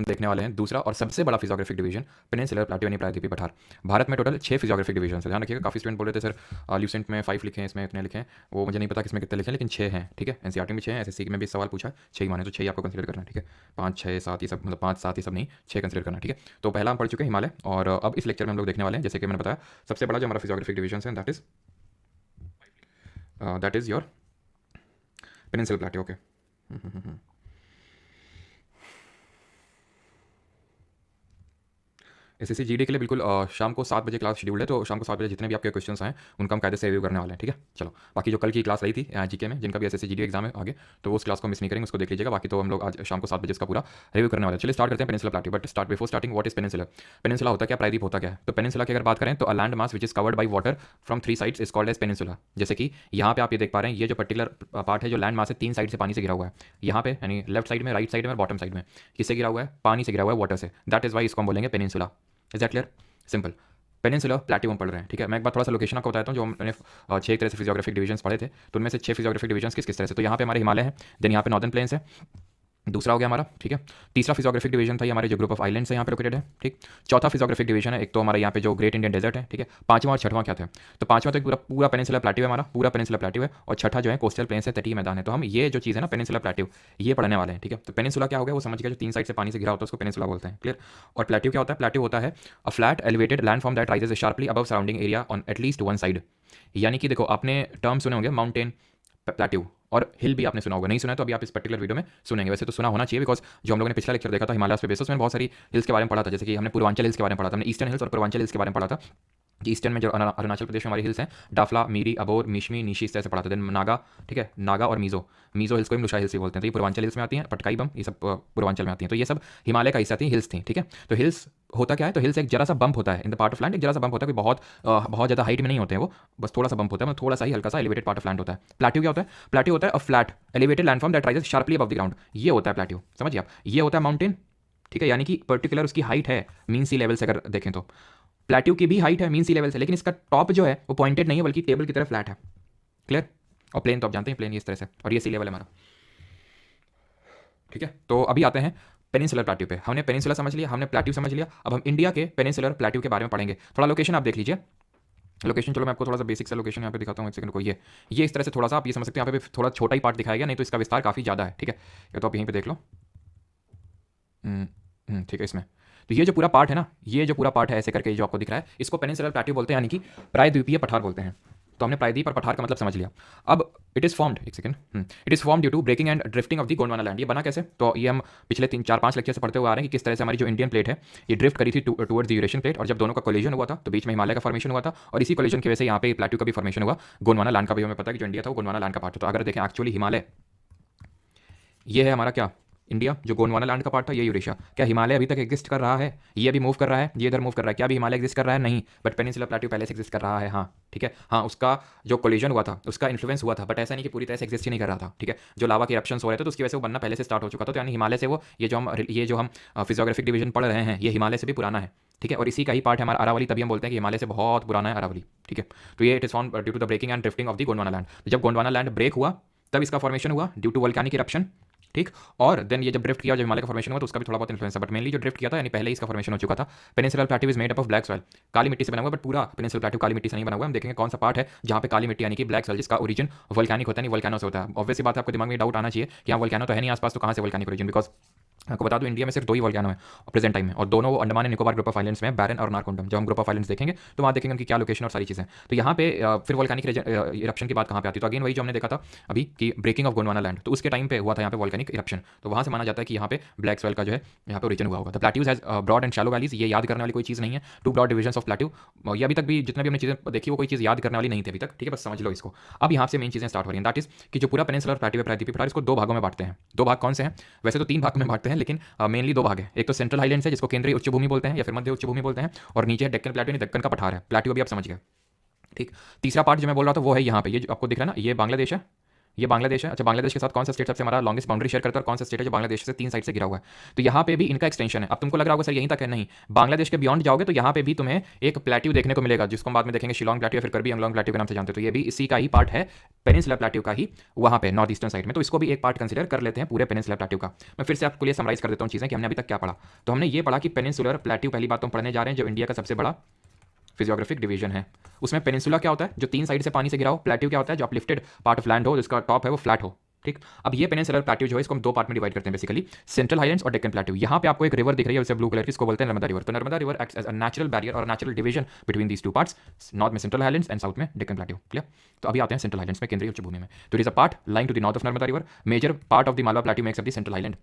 देखने वाले हैं दूसरा और सबसे बड़ा फिजियोग्राफिक डिवीजन पेनिनसुलर प्लेटो यानी प्रायद्वीपीय पठार। भारत में टोटल 6 फिजियोग्राफिक डिवीजन है। ध्यान रखिएगा, काफ़ी स्टूडेंट बोल रहे थे सर ल्यूसेंट में 5 लिखे हैं, इसमें इतने लिखे हैं। वो मुझे नहीं पता किसमें कितने लिखे हैं, लेकिन 6 हैं। ठीक है, एनसीईआरटी में 6 हैं, एसएससी में भी सवाल पूछा है 6 ही माने, तो 6 ही आपको कंसिडर करना है। ठीक है, 5 6 7 ये सब मतलब 5 7 ये सब नहीं, 6 कंसिडर करना है। ठीक है, तो पहला हम पढ़ चुके हैं हिमालय, और अब इस लेक्चर में हम लोग देखने वाले हैं, जैसे कि मैंने बताया, सबसे बड़ा जो हमारा फिजियोग्राफिक डिवीजन है that is your peninsular Plato. Okay, SSC GD के लिए बिल्कुल शाम को 7 बजे क्लास शेड्यूल्ड है, तो शाम को 7 बजे जितने भी आपके क्वेश्चंस आए उनका हम कायदे से रिव्यू करने वाले हैं। ठीक है, चलो बाकी जो कल की क्लास रही थी जीके में, जिनका भी एसएससी जीडी एग्जाम है आगे, तो वो उस क्लास को मिस नहीं करेंगे, उसको देख लीजिएगा। बाकी तो हम लोग आज शाम को 7 बजे इसका पूरा रिव्यू करने वाले हैं। चलिए स्टार्ट करते हैं peninsular Plato. But start before starting, what is peninsular? Peninsula होता क्या, प्रायद्वीप होता क्या है? तो पेनिनसुला की अगर बात करें तो a land mass which is covered by water from 3 sides is called as peninsula. जैसे कि यहाँ पे आप ये देख पा रहे हैं, ये जो पर्टिकुलर पार्ट है जो लैंड मास है 3 साइड से पानी से घिरा हुआ है। यहाँ पे यानी लेफ्ट साइड में, राइट साइड में और बॉटम साइड में किससे घिरा हुआ है? पानी से घिरा हुआ है, वाटर से। दैट इज वाई इसको हम बोलेंगे peninsula. Is that clear? Simple. Peninsular प्लेटो हम पढ़ रहे हैं। ठीक है, मैं एक बार थोड़ा सा लोकेशन आपको बताता हूँ। जो मैंने 6 तरह से फिजियोग्राफिक डिवीजन्स पढ़े थे, तो उनमें से 6 फिजियोग्राफिक डिवीजन्स किस किस तरह से, तो यहाँ पे हमारे हिमालय है, देन यहाँ पे नॉर्दर्न प्लेन्स है, दूसरा हो गया हमारा। ठीक है, तीसरा फिजियोग्राफिक डिवीजन था ये हमारे जो ग्रुप ऑफ आइलैंड्स है यहाँ पे लोकेटेड है। ठीक, चौथा फिजियोग्राफिक डिवीजन है एक तो हमारा यहाँ पे जो ग्रेट इंडियन डेजर्ट है। ठीक है, पांचवा और छठवां क्या थे? तो पांचवा तो एक पूरा पूरा पेनिनसुलर प्लेटो है, हमारा पूरा पेनिनसुलर प्लेटो है, और छठा जो है कोस्टल प्लेन्स है, तटीय मैदान है। तो हम ये जो चीज़ है ना पेनिनसुलर प्लेटो, ये पढ़ने वाले हैं। ठीक है, तो पेनिनसुला क्या हो गया वो समझ गया, जो 3 साइड से पानी से घिरा होता है उसको पेनिनसुला बोलते हैं। क्लियर? और प्लेटो क्या होता है? प्लेटो होता है a flat elevated land form that rises sharply above surrounding area on at least one side. यानी कि देखो, आपने टर्म सुने होंगे माउंटेन, प्लेट्यू और हिल भी आपने सुना होगा। नहीं सुना है तो अभी आप इस पर्टिकुलर वीडियो में सुनेंगे। वैसे तो सुना होना चाहिए, बिकॉज जो हम लोगों ने पिछला लेक्चर देखा था हिमालय पे बेसिस में बहुत सारी हिल्स के बारे में पढ़ा था। जैसे कि हमने पूर्वांचल हिल्स के बारे में पढ़ा था, हमने ईस्टर्न हिल्स और पूर्वांचल हिल्स के बारे में पढ़ा था। ईस्टर्न में जो अरुणाचल प्रदेश में हमारी हिल्स हैं, डाफला, मीरी, अबोर, मिशमी, निशी, इस तरह से पढ़ा था। देन नागा, ठीक है, नागा और मीजो, मीजो हिल्स को ही मुशा हिल्स भी बोलते हैं। तो ये पूर्वांचल हिल्स में आती हैं, पटकाई बम ये सब पूर्वांचल में आती हैं। तो ये सब हिमालय का हिस्सा थी, हिल्स थी। ठीक है, तो हिल्स होता क्या है? तो हिल्स एक जरा सा बंप होता है in the part of land, एक जरा सा बंप होता है, कोई बहुत ज़्यादा हाइट में नहीं होते हैं वो, बस थोड़ा सा बंप होता है, मतलब थोड़ा सा ही हल्का सा एलिवेटेड पार्ट ऑफ लैंड होता है। प्लेट्यू क्या होता है? प्लेट्यू होता है a flat elevated landform that rises sharply above the ground, ये होता है प्लेट्यू। समझिए आप, ये होता है माउंटेन। ठीक है, यानी कि पर्टिकुलर उसकी हाइट है मीन सी लेवल से अगर देखें तो प्लेट्यू की भी हाइट है मीन सी लेवल से, लेकिन इसका टॉप जो है वो पॉइंटेड नहीं है बल्कि टेबल की तरह फ्लैट है। क्लियर? और प्लेन तो आप जानते हैं, प्लेन इस तरह से, और ये सी लेवल है हमारा। ठीक है, तो अभी आते हैं पेनिनसुलर प्लेट्यू पे। हमने पेनिनसुला समझ लिया, हमने प्लेट्यू समझ लिया, अब हम इंडिया के पेनिनसुलर प्लेट्यू के बारे में पढ़ेंगे। थोड़ा लोकेशन आप देख लीजिए। लोकेशन, चलो मैं आपको थोड़ा सा बेसिक सा लोकेशन यहाँ पे दिखाता हूँ, एक सेकंड को। ये इस तरह से थोड़ा सा आप ये समझ सकते हैं, यहाँ पे भी थोड़ा छोटा ही पार्ट दिखाया गया, नहीं तो इसका विस्तार काफ़ी ज़्यादा है। ठीक है, या तो आप यहीं पे देख लो। ठीक है, इसमें तो ये जो पूरा पार्ट है ना, ये जो पूरा पार्ट है ऐसे करके जो आपको दिख रहा है, इसको पेनिनसुलर प्लेट्यू बोलते हैं, यानी कि प्रायद्वीपीय पठार बोलते हैं। तो हमने प्रायद्वीप और पठार का मतलब समझ लिया। अब इट इज़ फॉर्म्ड, एक second, it is form due to breaking and drifting of the Gondwana land. ये बना कैसे? तो ये हम पिछले 3 4 5 लेक्चर से पढ़ते हुए आ रहे हैं कि किस तरह से हमारी जो इंडियन प्लेट है ये ड्रिफ्ट करी थी टुवर्ड्स द यूरेशियन प्लेट, और जब दोनों का कोलिजन हुआ था तो बीच में हिमालय का फॉर्मेशन हुआ था, और इसी कोलिजन की वजह से यहाँ पे प्लेट्यू का भी फॉर्मेशन हुआ। गोंडवाना लैंड का भी हमें पता है कि जो इंडिया था वो गोंडवाना लैंड का पार्ट था। तो अगर देखें एक्चुअली हिमालय ये है हमारा क्या, इंडिया, जो गोंडवाना लैंड का पार्ट था ये यूरेशिया। क्या हिमालय अभी तक एग्जिस्ट कर रहा है? ये अभी मूव कर रहा है, ये इधर मूव कर रहा है, क्या अभी हिमालय एग्जिस्ट कर रहा है? नहीं, बट पेनिनसुलर प्लेट्यू पहले से एग्जिस्ट कर रहा है। हाँ ठीक है, हाँ उसका जो कोलिजन हुआ था उसका इन्फ्लुएंस हुआ था, बट ऐसा नहीं कि पूरी तरह से एग्जिस्ट ही नहीं कर रहा था। ठीक है, जो लावा के इरप्शंस हो रहे थे तो उसकी वजह से वो बनना पहले से स्टार्ट हो चुका था। तो यानी हिमालय से वो ये जो हम फिजियोग्राफिक डिवीजन पढ़ रहे हैं ये हिमालय से भी पुराना है। ठीक है, और इसी का ही पार्ट है हमारा अरावली, तभी हम बोलते हैं कि हिमालय से बहुत पुराना है अरावली। ठीक है, तो ये it is form due to the breaking and drifting of the Gondwana land. जब गोंडवाना लैंड ब्रेक हुआ तब इसका फॉर्मेशन हुआ ड्यू टू वोल्केनिक इरप्शन। ठीक, और देन ये जब ड्रिफ्ट किया, जब हिमालय का फॉर्मेशन हुआ तो उसका भी थोड़ा बहुत इन्फ्लुएंस है, बट मेनली जो ड्रिफ्ट किया था यानी पहले ही इसका फॉर्मेशन हो चुका था। Peninsular plateau is made up of black soil, काली मिट्टी से बना हुआ है, बट पूरा पेनिनसुलर प्लेट्यू काली मिट्टी से नहीं बना हुआ है। हम देखेंगे कौन सा पार्ट है जहाँ पे काली मिट्टी यानी कि ब्लैक सॉइल, जिसका ओरिजिन वोल्केनिक होता है, नहीं वोल्केनो से होता है। ऑब्वियसली बात है, आपको दिमाग में डाउट आना चाहिए कि यहाँ वोल्केनो तो है नहीं आसपास, तो कहाँ से वोल्केनिक ओरिजिन? बिकॉज आपको बता दूं इंडिया में सिर्फ 2 ही वोल्केनो है प्रेजेंट टाइम में, और दोनों वो Andaman and Nicobar group of islands में, बैरन और नारकोंडम। जब हम ग्रुप ऑफ आइलैंड्स देखेंगे तो वहाँ देखेंगे उनकी क्या लोकेशन और सारी चीज़ें। तो यहाँ पे फिर वोल्केनिक इरप्शन की बात कहाँ पे आती है? तो अगेन वही जो हमने देखा था अभी कि ब्रेकिंग ऑफ गोंडवाना लैंड, तो उसके टाइम पे हुआ था यहाँ पे वोल्केनिक इरप्शन। तो वहाँ से माना जाता है कि यहाँ पे ब्लैक सॉइल का जो है यहाँ पे ओरिजिन हुआ होगा। The plateaus has broad and shallow valleys, ये याद करने वाली कोई चीज़ नहीं है। 2 ब्रॉड डिविजन्स ऑफ प्लेट्यू, ये अभी तक भी जितने भी हमने चीज़ें देखी वो कोई चीज़ याद करने वाली नहीं थी अभी तक। ठीक है, बस समझ लो इसको। अब यहाँ से मेन चीज़ें स्टार्ट हो रही हैं, दैट इज कि जो पूरा पेनिनसुलर प्लेट्यू प्रायद्वीपीय पठार, इसको 2 भागों में बांटते हैं। 2 भाग कौन से हैं? वैसे तो 3 भाग में बांटते हैं, लेकिन मेनली 2 भाग हैं। एक तो सेंट्रल हाईलैंड्स है जिसको केंद्रीय उच्च भूमि बोलते हैं या फिर मध्य उच्च भूमि बोलते हैं, और नीचे डेक्कन प्लेट्यू यानी दक्कन का पठार है। प्लेट्यू अभी आप समझ गए। ठीक, तीसरा पार्ट जो मैं बोल रहा था वो है यहाँ पे, ये जो आपको दिख रहा है ना, ये बांग्लादेश है, ये बांग्लादेश है। अच्छा, बांग्लादेश के साथ कौन सा स्टेट सबसे हमारा लॉन्गेस्ट बाउंड्री शेयर करता है और कौन सा स्टेट है जो बांग्लादेश से 3 साइड से घिरा हुआ है? तो यहाँ पे भी इनका एक्सटेंशन है। अब तुमको लग रहा होगा सर यहीं तक है, नहीं, बांग्लादेश के बियॉन्ड जाओगे तो यहाँ पे भी तुम्हें एक प्लेट्यू देखने को मिलेगा, जिसको हम बाद में देखेंगे शिलोंग प्लेट्यू या फिर करबी अंगलोंग प्लेट्यू के नाम से जानते हो। तो ये भी इसी का ही पार्ट है, पेनिनसुला प्लेट्यू का ही, वहाँ पे नॉर्थ ईस्टर्न साइड में। तो इसको भी एक पार्ट कंसिडर कर लेते हैं पूरे पेनिनसुला प्लेट्यू का। मैं फिर से आपको लिए समराइज कर देता हूँ चीज़ें कि हमने अभी तक क्या पढ़ा। तो हमने ये पढ़ा कि पेनिनसुलर प्लेट्यू पहली बात तो हम पढ़ने जा रहे हैं, जो इंडिया का सबसे बड़ा फिजियोग्राफिक डिवीजन है। उसमें पेनिनसुला क्या होता है, जो 3 साइड से पानी से घिरा हो। प्लेट्यू क्या होता है, जो अपलिफ्टेड पार्ट ऑफ लैंड हो, जिसका टॉप है वो फ्लैट हो। ठीक, अब ये पेनिनसुलर प्लेट्यू जो है इसको हम 2 पार्ट में डिवाइड करते हैं बेसिकली, सेंट्रल हाईलैंड्स और डेक्कन प्लेट्यू। यहाँ पे आपको एक रिवर दिख रही है वैसे ब्लू कलर की, इसको बोलते हैं नर्मदा रिवर। तो Narmada river acts as a natural barrier और natural division between these 2 parts, north में सेंट्रल हाईलैंड्स एंड साउथ में डेक्कन प्लेट्यू। क्लियर? तो अभी आते हैं सेंट्रल हाईलैंड्स में, केंद्रीय उच्च भूमि में। तो it is a part lying to the north of Narmada river, major part of the Malwa plateau makes up the central highland,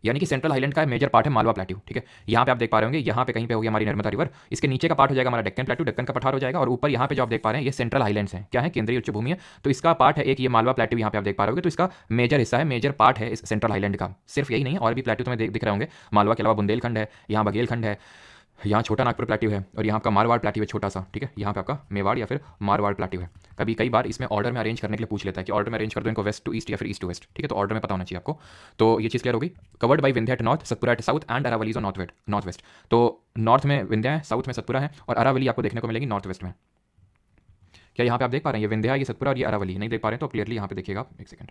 यानी कि सेंट्रल हाईलैंड का मेजर पार्ट है मालवा प्लेट्यू। ठीक है, यहाँ पे आप देख पा रहे होंगे, यहाँ पे कहीं पे होगी हमारी नर्मदा रिवर, इसके नीचे का पार्ट हो जाएगा हमारा डेक्कन प्लेट्यू, डेक्कन का पठार हो जाएगा, और ऊपर यहाँ पे जो आप देख पा रहे हैं ये सेंट्रल हाईलैंड्स हैं। क्या है? केंद्रीय उच्च भूमि है। तो इसका पार्ट है एक ये मालवा प्लेट्यू, यहाँ पे आप देख पा रहे होगे। तो इसका मेजर हिस्सा है, मेजर पार्ट है इस सेंट्रल हाईलैंड का। सिर्फ यही नहीं है, और भी प्लेट्यू तुम्हें दिख रहे होंगे। मालवा के अलावा बुंदेलखंड है, यहाँ बघेलखंड है, यहाँ छोटा नागपुर प्लेट्यू है, और यहाँ आपका मारवाड़ प्लेट्यू है छोटा सा। ठीक है, यहाँ पे आपका मेवाड़ या फिर मारवाड़ प्लेट्यू है। कई बार इसमें ऑर्डर में अरेंज करने के लिए पूछ लेता है कि ऑर्डर में अरेंज कर दो इनको, वेस्ट टू ईस्ट या फिर ईस्ट टू वेस्ट। ठीक है, तो ऑर्डर में पता होना चाहिए आपको। तो ये चीज़ क्लियर हो गई। Covered by Vindhya at north, Satpura at south and Aravalli on north west. तो नॉर्थ में विंध्या है, साउथ में सतपुरा है, और अरावली आपको देखने को मिलेगी नॉर्थ वेस्ट में। क्या यहाँ पे आप देख पा रहे हैं, ये विंध्या, ये सतपुरा और ये अरावली नहीं देख पा रहे हैं तो क्लियरली यहाँ पे देखिएगा। एक सेकंड,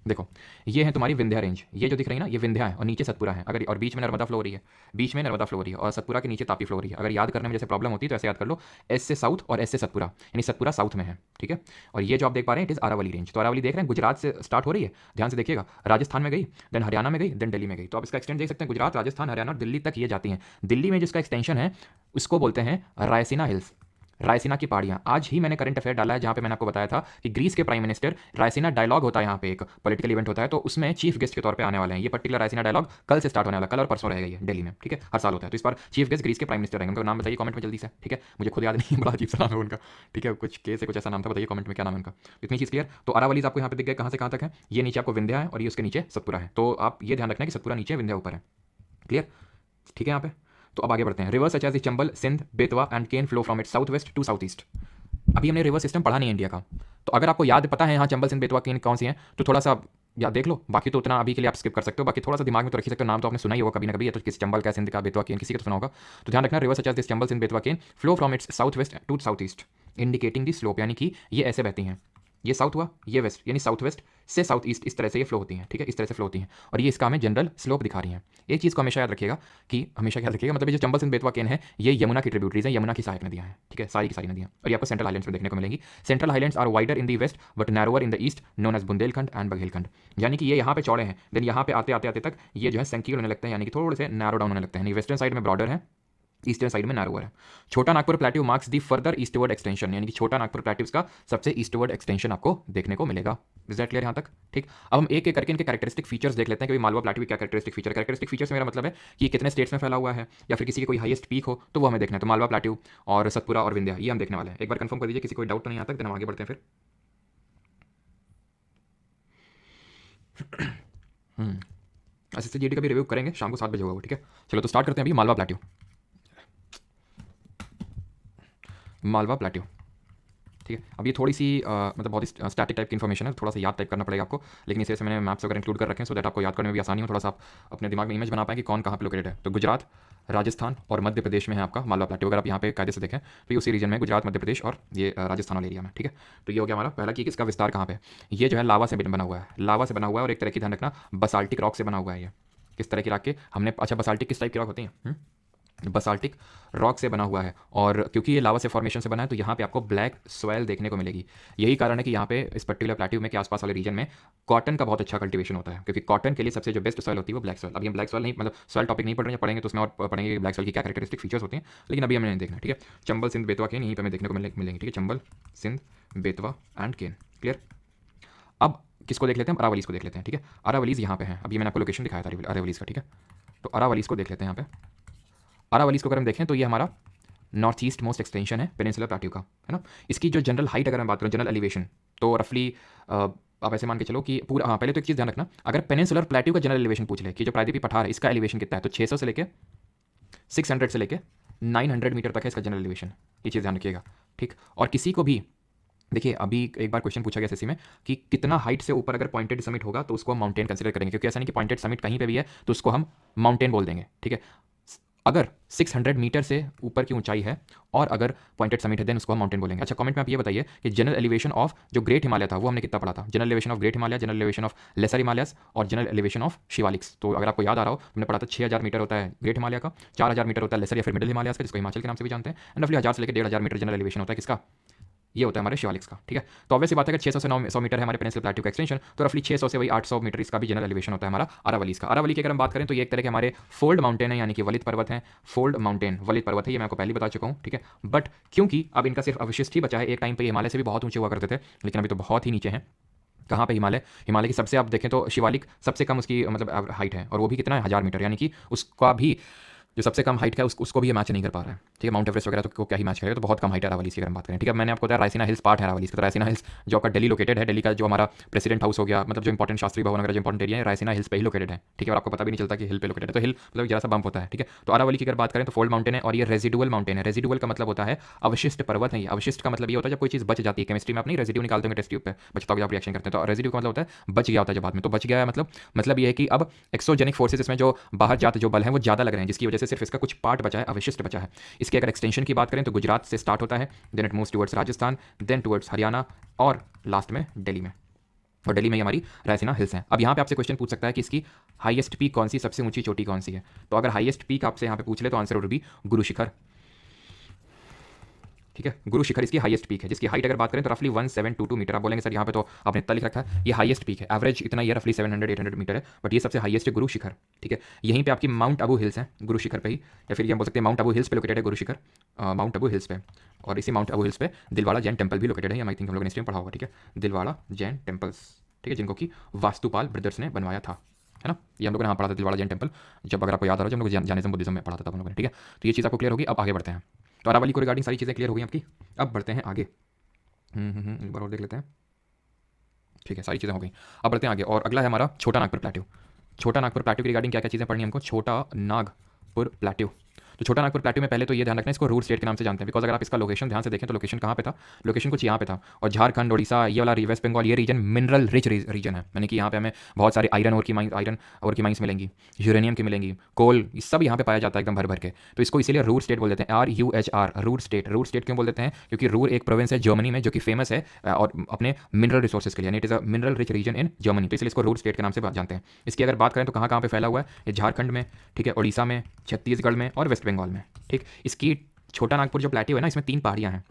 देखो ये है तुम्हारी विंध्या रेंज, ये जो दिख रही है ना ये विंध्या है, और नीचे सतपुरा है। अगर और बीच में नर्मदा फ्लो हो रही है, बीच में नर्मदा फ्लो हो रही है, और सतपुरा के नीचे तापी फ्लो हो रही है। अगर याद करने में जैसे प्रॉब्लम होती है तो ऐसे याद कर लो, एस से साउथ और एस से सतपुरा, यानी सतपुरा साउथ में है। ठीक है, और ये जो आप देख पा रहे हैं इट इज अरावली रेंज। तो अरावली देख रहे हैं गुजरात से स्टार्ट हो रही है, ध्यान से देखिएगा, राजस्थान में गई, देन हरियाणा में गई, देन दिल्ली में गई। तो आप इसका एक्सटेंड देख सकते हैं, गुजरात, राजस्थान, हरियाणा और दिल्ली तक ये जाती हैं। दिल्ली में जिसका एक्सटेंशन है उसको बोलते हैं रायसीना हिल्स, रायसीना की पहाड़ियाँ। आज ही मैंने करंट अफेयर डाला है जहाँ पे मैंने आपको बताया था कि ग्रीस के प्राइम मिनिस्टर, रायसीना डायलॉग होता है यहाँ पे, एक पॉलिटिकल इवेंट होता है, तो उसमें चीफ गेस्ट के तौर पे आने वाले हैं। ये पर्टिकुलर रायसीना डायलॉग कल से स्टार्ट होने वाला, कल और परसों रहेगा ये दिल्ली में। ठीक है, हर साल होता है। तो इस बार चीफ गेस्ट ग्रीस के प्राइम मिनिस्टर रहेंगे। उनका नाम बताइए कमेंट में जल्दी से। ठीक है, मुझे खुद याद नहीं, बड़ा अजीब सा नाम है उनका। ठीक है, कुछ के से कुछ ऐसा नाम था, बताइए कमेंट में क्या नाम है उनका। इतनी चीज़ क्लियर। तो अरावलीज आपको यहाँ पे दिख गए, कहाँ से कहाँ तक है। ये नीचे आपको विंध्या है और ये उसके नीचे सतपुरा है। तो आप ये ध्यान रखना है कि सतपुरा नीचे, विंध्या ऊपर है। क्लियर? ठीक है यहाँ पे। तो अब आगे बढ़ते हैं। Rivers such as the Chambal, Sindh, Betwa and Ken flow from it south west to south east. अभी हमने रिवर सिस्टम पढ़ा नहीं है इंडिया का, तो अगर आपको याद पता है यहाँ चंबल, सिंध, बेतवा, केन कौन सी हैं तो थोड़ा सा याद देख लो। बाकी तो उतना अभी के लिए आप स्किप कर सकते हो, बाकी थोड़ा सा दिमाग में तो रख ही सकते हो। नाम तो आपने सुना ही होगा कभी ना कभी, ये तो किसी चंबल का, सिंध का, बेतवा, केन किसी का तो सुना होगा। तो ध्यान रखना, river such as this Chambal, Sindh, Betwa, Ken flow from its south west to south east, indicating the slope, यानी कि ये ऐसे बहती हैं। ये साउथ हुआ, ये वेस्ट, यानी साउथ वेस्ट से साउथ ईस्ट, इस तरह से ये फ्लो होती हैं। ठीक है, इस तरह से फ्लो होती हैं, और ये इसका हमें जनरल स्लोप दिखा रही हैं। एक चीज़ को हमेशा याद रखिएगा कि हमेशा याद रखिएगा, मतलब ये जो चंबल, सिंध, बेतवा, केन है ये यमुना की ट्रिब्यूटरीज है, यमुना की सहायक नदियाँ हैं। ठीक है, सारी की सारी नदियाँ, और ये आपको सेंट्रल हाईलैंड्स में देखने को मिलेंगी। Central highlands are wider in the west but narrower in the east, known as Bundelkhand and Baghelkhand, यानी कि ये यहाँ पे चौड़े हैं, देन यहाँ पे आते आते आते तक ये जो है संकीर्ण होने लगते हैं, यानी कि थोड़े से नैरो डाउन होने लगते हैं। वेस्टर्न साइड में ब्रॉडर है, ईस्टर्न साइड में नैरोअर है। छोटा नागपुर प्लेट्यू मार्क्स दी फर्दर ईस्टवर्ड एक्सटेंशन, यानी कि छोटा नागपुर प्लेट्यूज का सबसे ईस्टवर्ड एक्सटेंशन आपको देखने को मिलेगा। इज दैट क्लियर यहाँ तक? ठीक, अब हम एक एक करके इनके कैरेक्टरिस्टिक फीचर्स देख लेते हैं कि मालवा प्लेट्यू क्या कैरेक्टरिस्टिक फीचर। कैरेक्टरिस्टिक फीचर से मेरा मतलब है कि कितने स्टेट्स में फैला हुआ है, या फिर किसी की कोई हाईएस्ट पीक हो तो वो हमें देखना है। तो मालवा प्लेट्यू और सतपुरा और विंध्या ये हम देखने वाले हैं। एक बार कंफर्म कर दीजिए, किसी कोई डाउट तो नहीं आता, देन हम आगे बढ़ते हैं फिर। SSC GD का भी रिव्यू करेंगे, शाम को 7 बजे होगा वो। ठीक है, चलो तो स्टार्ट करते हैं अभी। Malwa plateau, Malwa plateau. ठीक है, अब ये थोड़ी सी मतलब बहुत ही स्टैटिक टाइप की इन्फॉर्मेशन है, थोड़ा सा याद टाइप करना पड़ेगा आपको, लेकिन इसे मैंने मैप्स वगैरह इंक्लूड कर रखे हैं सो दैट आपको याद करने में भी आसानी हो, थोड़ा सा आप अपने दिमाग में इमेज बना पाएं कि कौन कहाँ पे लोकेटेड है। तो गुजरात, राजस्थान और मध्य प्रदेश में है आपका मालवा प्लेट्यू। अगर आप यहाँ पे कायदे से देखें तो ये उसी रीजन में, गुजरात, मध्य प्रदेश और ये राजस्थान वाले एरिया में। ठीक है, तो ये हो गया हमारा पहला कि इसका विस्तार कहाँ पे। ये जो है लावा से बना हुआ है, लावा से बना हुआ है, और एक तरह की ध्यान रखना बसाल्टिक रॉक से बना हुआ है। ये किस तरह की रॉक के हमने, अच्छा बसाल्टिक किस टाइप की रॉक होती है, बसाल्टिक रॉक से बना हुआ है, और क्योंकि ये लावा से फॉर्मेशन से बना है तो यहाँ पे आपको ब्लैक सॉइल देखने को मिलेगी। यही कारण है कि यहाँ पे इस पर्टिकुलर प्लेट्यू में के आसपास वाले रीजन में कॉटन का बहुत अच्छा कल्टीवेशन होता है, क्योंकि कॉटन के लिए सबसे जो बेस्ट सॉइल होती है वो ब्लैक सॉइल। अभी हम ब्लैक सॉइल नहीं, मतलब सॉइल टॉपिक नहीं पढ़ रहे हैं, पढ़ेंगे तो उसमें और पढ़ेंगे ब्लैक सॉइल की क्या कैरेक्टरिस्टिक फीचर्स होते हैं, लेकिन अभी हमें नहीं देखना। ठीक है, चंबल, सिंध, बेतवा, केन यहीं पर हमें देखने को मिलेंगे। ठीक है, चंबल, सिंध, बेतवा एंड केन। क्लियर? अब किसको देख लेते हैं, अरावलीज को देख लेते हैं। ठीक है, अरावलीज यहाँ पे है, अभी मैंने आपको लोकेशन दिखाया था अरावलीज का। ठीक है, तो अरावलीज को देख लेते हैं यहाँ पे। अरावलीज को अगर हम देखें तो ये हमारा नॉर्थ ईस्ट मोस्ट एक्सटेंशन है पेनिनसुलर प्लेट्यू का, है ना। इसकी जो जनरल हाइट अगर मैं बात करूँ, जनरल एलिवेशन, तो रफली आप ऐसे मान के चलो कि पूरा, हाँ पहले तो एक चीज़ ध्यान रखना, अगर पेनिनसुलर प्लेट्यू का जनरल एलिवेशन पूछ ले कि जो प्रायद्वीपीय पठार है इसका एलिवेशन कितना है, तो 600 से लेके 600 से लेके 900 मीटर तक है इसका जनरल एलिवेशन। ये चीज़ ध्यान रखिएगा। ठीक, और किसी को भी देखिए अभी एक बार क्वेश्चन पूछा गया एसएससी में कि कितना हाइट से ऊपर अगर पॉइंटेड समिट होगा तो उसको हम माउंटेन कंसिडर करेंगे, क्योंकि ऐसा नहीं कि पॉइंटेड समिट कहीं पे भी है तो उसको हम माउंटेन बोल देंगे, ठीक है। अगर 600 मीटर से ऊपर की ऊंचाई है और अगर पॉइंटेड समिट है देन उसको हम माउंटेन बोलेंगे। अच्छा, कमेंट में आप ये बताइए कि जनरल एलिवेशन ऑफ जो ग्रेट हिमालय था वो हमने कितना पढ़ा था? General elevation of great Himalaya, general elevation of lesser Himalayas और जनरल एलिवेशन ऑफ शिवालिक्स। तो अगर आपको याद आ रहा हो, हमने पढ़ा था 6000 मीटर होता है ग्रेट हिमालय का, 4000 मीटर होता है लेसर या फिर मिडिल हिमालयस का, जिसको हिमाचल के नाम से भी जानते हैं, एंड रफली 1000 से लेकर 1500 मीटर जनरल एलिवेशन होता है किसका? ये होता है हमारे शिवालिक्स का, ठीक है। तो ऑब्वियस बात है, अगर 600 से 900 मीटर है हमारे पेनिनसुलर प्लेट्यू का एक्सटेंशन, तो रफली 600 से वही 800 मीटर इसका भी जनरल एलिवेशन होता है हमारा अरावलीज का। अरावली की अगर हम बात करें तो ये एक तरह के हमारे फोल्ड माउंटेन है, यानी कि वलित पर्वत है। फोल्ड माउंटेन वलित पर्वत है, ये मैं आपको पहले बता चुका हूँ, ठीक है। बट क्योंकि अब इनका सिर्फ अवशिष्ट ही बचा है, एक टाइम पे हिमालय से भी बहुत ऊंचे हुआ करते थे, लेकिन अभी तो बहुत ही नीचे हैं। कहाँ पे? हिमालय। हिमालय की सबसे आप देखें तो शिवालिक सबसे कम उसकी मतलब हाइट है, और वो भी कितना है? 1000 मीटर, यानी कि उसका भी जो सबसे कम हाइट का उसको भी ये मैच नहीं कर पा रहा है, ठीक है। माउंट एवरेस्ट वगैरह तो को क्या ही मैच करेगा, तो बहुत कम हाइट है अरावली की अगर हम बात करें, ठीक है। मैंने आपको बताया रायसीना हिल्स पार्ट है अरावली का। तो रायसीना हिल्स जो आपका दिल्ली लोकेटेड है, दिल्ली का जो हमारा प्रेसिडेंट हाउस हो गया, मतलब जो इंपॉर्टेंट शास्त्री भवन वगैरह जो इंपॉर्टेंट एरिया है रायसीना हिल्स पे ही लोकेटेड है, ठीक है। और आपको पता भी नहीं चलता कि हिल पे लोकेटेड है, तो हिल मतलब जरा सा बम्प होता है, ठीक है। तो अरावली की अगर बात करें तो फोल्ड माउंटेन है और ये रेजिडुअल माउंटेन है। रेजिडुअल का मतलब होता है अवशिष्ट पर्वत है। अवशिष्ट का मतलब ये होता है जब कोई चीज़ बच जाती है। केमिस्ट्री में अपनी रेजिड्यू निकालते हैं टेस्ट ट्यूब पे, बचता हुआ आप रिएक्शन करते हैं, तो रेजिड्यू का मतलब होता है बच गया होता है जब बाद में। तो बच गया है मतलब ये है कि अब एक्सोजेनिक फोर्सेस इसमें जो बाहर जाते जो बल है वो ज़्यादा लग रहे हैं, जिसकी वजह से सिर्फ इसका कुछ पार्ट बचा है, अवशिष्ट बचा है। इसके अगर एक्सटेंशन की बात करें तो गुजरात से स्टार्ट होता है, then it moves towards Rajasthan, then towards Haryana और लास्ट में दिल्ली में। और दिल्ली में ही हमारी रायसीना हिल्स है। अब यहाँ पे आपसे क्वेश्चन पूछ सकता है कि इसकी हाईएस्ट पीक कौन सी, सबसे ऊंची चोटी कौन सी है? तो अगर हाईएस्ट पीक आपसे यहाँ पे पूछ ले तो answer would be Guru Shikhar, ठीक है। गुरु शिखर इसकी हाईएस्ट पीक है, जिसकी हाइट अगर बात करें तो रफली 1722 मीटर। आप बोलेंगे सर यहाँ पे तो आपने इतना लिख रखा है, ये हाईएस्ट पीक है, एवरेज इतना ये रफली 700-800 मीटर है, बट ये सबसे हाईएस्ट है गुरु शिखर, ठीक है। यहीं पे आपकी माउंट अबू हिल्स है गुरु शिखर पे ही, या फिर ये हम बोल सकते हैं माउंट अबू हिल्स पे लोकेटेड है गुरु शिखर, माउंट अबू हिल्स पे। और इसी माउंट अबू हिल्स पे दिलवाड़ा जैन टेम्पल भी लोकेटेड है, आई थिंक हम लोगों ने हिस्ट्री में पढ़ा होगा, ठीक है। दिलवाड़ा जैन टेम्पल्स, ठीक है, जिनको कि वास्तुपाल ब्रदर्स ने बनवाया था, है ना। ये हम लोगों ने यहाँ पढ़ा था दिलवाड़ा जैन टेम्पल, जब अगर आपको याद आ रहा है जब हम लोग जैनिज्म बुद्धिज्म में पढ़ा था तब हम लोगों ने, ठीक है। तो ये चीज़ आपको क्लियर होगी। अब आगे बढ़ते हैं। तो अरावली को रिगार्डिंग सारी चीज़ें क्लियर हो गई आपकी। अब बढ़ते हैं आगे। एक बार और देख लेते हैं, ठीक है, सारी चीज़ें हो गई। अब बढ़ते हैं आगे, और अगला है हमारा छोटा नागपुर प्लेट्यू। छोटा नागपुर प्लेट्यू की रिगार्डिंग क्या क्या चीज़ें पढ़नी है हमको? छोटा नागपुर प्लेट्यू। तो छोटा नागपुर प्लेट्यू में पहले तो ये ध्यान रखना है इसको रूट स्टेट के नाम से जानते हैं, बिकॉज अगर आप इसका लोकेशन ध्यान से देखें तो लोकेशन कहाँ पे था? लोकेशन कुछ यहाँ पे था। और झारखंड, ओडिशा, ये वाला वेस्ट बंगाल, ये रीजन मिनरल रिच रीजन है, यानी कि यहाँ पे हमें बहुत सारे आयरन और की माइंस मिलेंगी, यूरेनियम की मिलेंगी, कोल, ये सब यहाँ पे पाया जाता है एकदम भर भर के। तो इसको इसीलिए रूट स्टेट बोल देते हैं, RUHR, route state. Route state क्यों बोल देते हैं? क्योंकि रूर एक प्रोविंस है जर्मनी में जो कि फेमस है और अपने मिनरल रिसोर्सेज के लिए, it is a mineral rich region in Germany, तो इसलिए इसको रूट स्टेट के नाम से जानते हैं। इसकी अगर बात करें तो कहाँ कहाँ पे फैला हुआ है? ये झारखंड में, ठीक है, उड़ीसा में, छत्तीसगढ़ में और वेस्ट बंगाल में, ठीक। इसकी छोटा नागपुर जो प्लेट्यू है ना, इसमें 3 पहाड़ियां हैं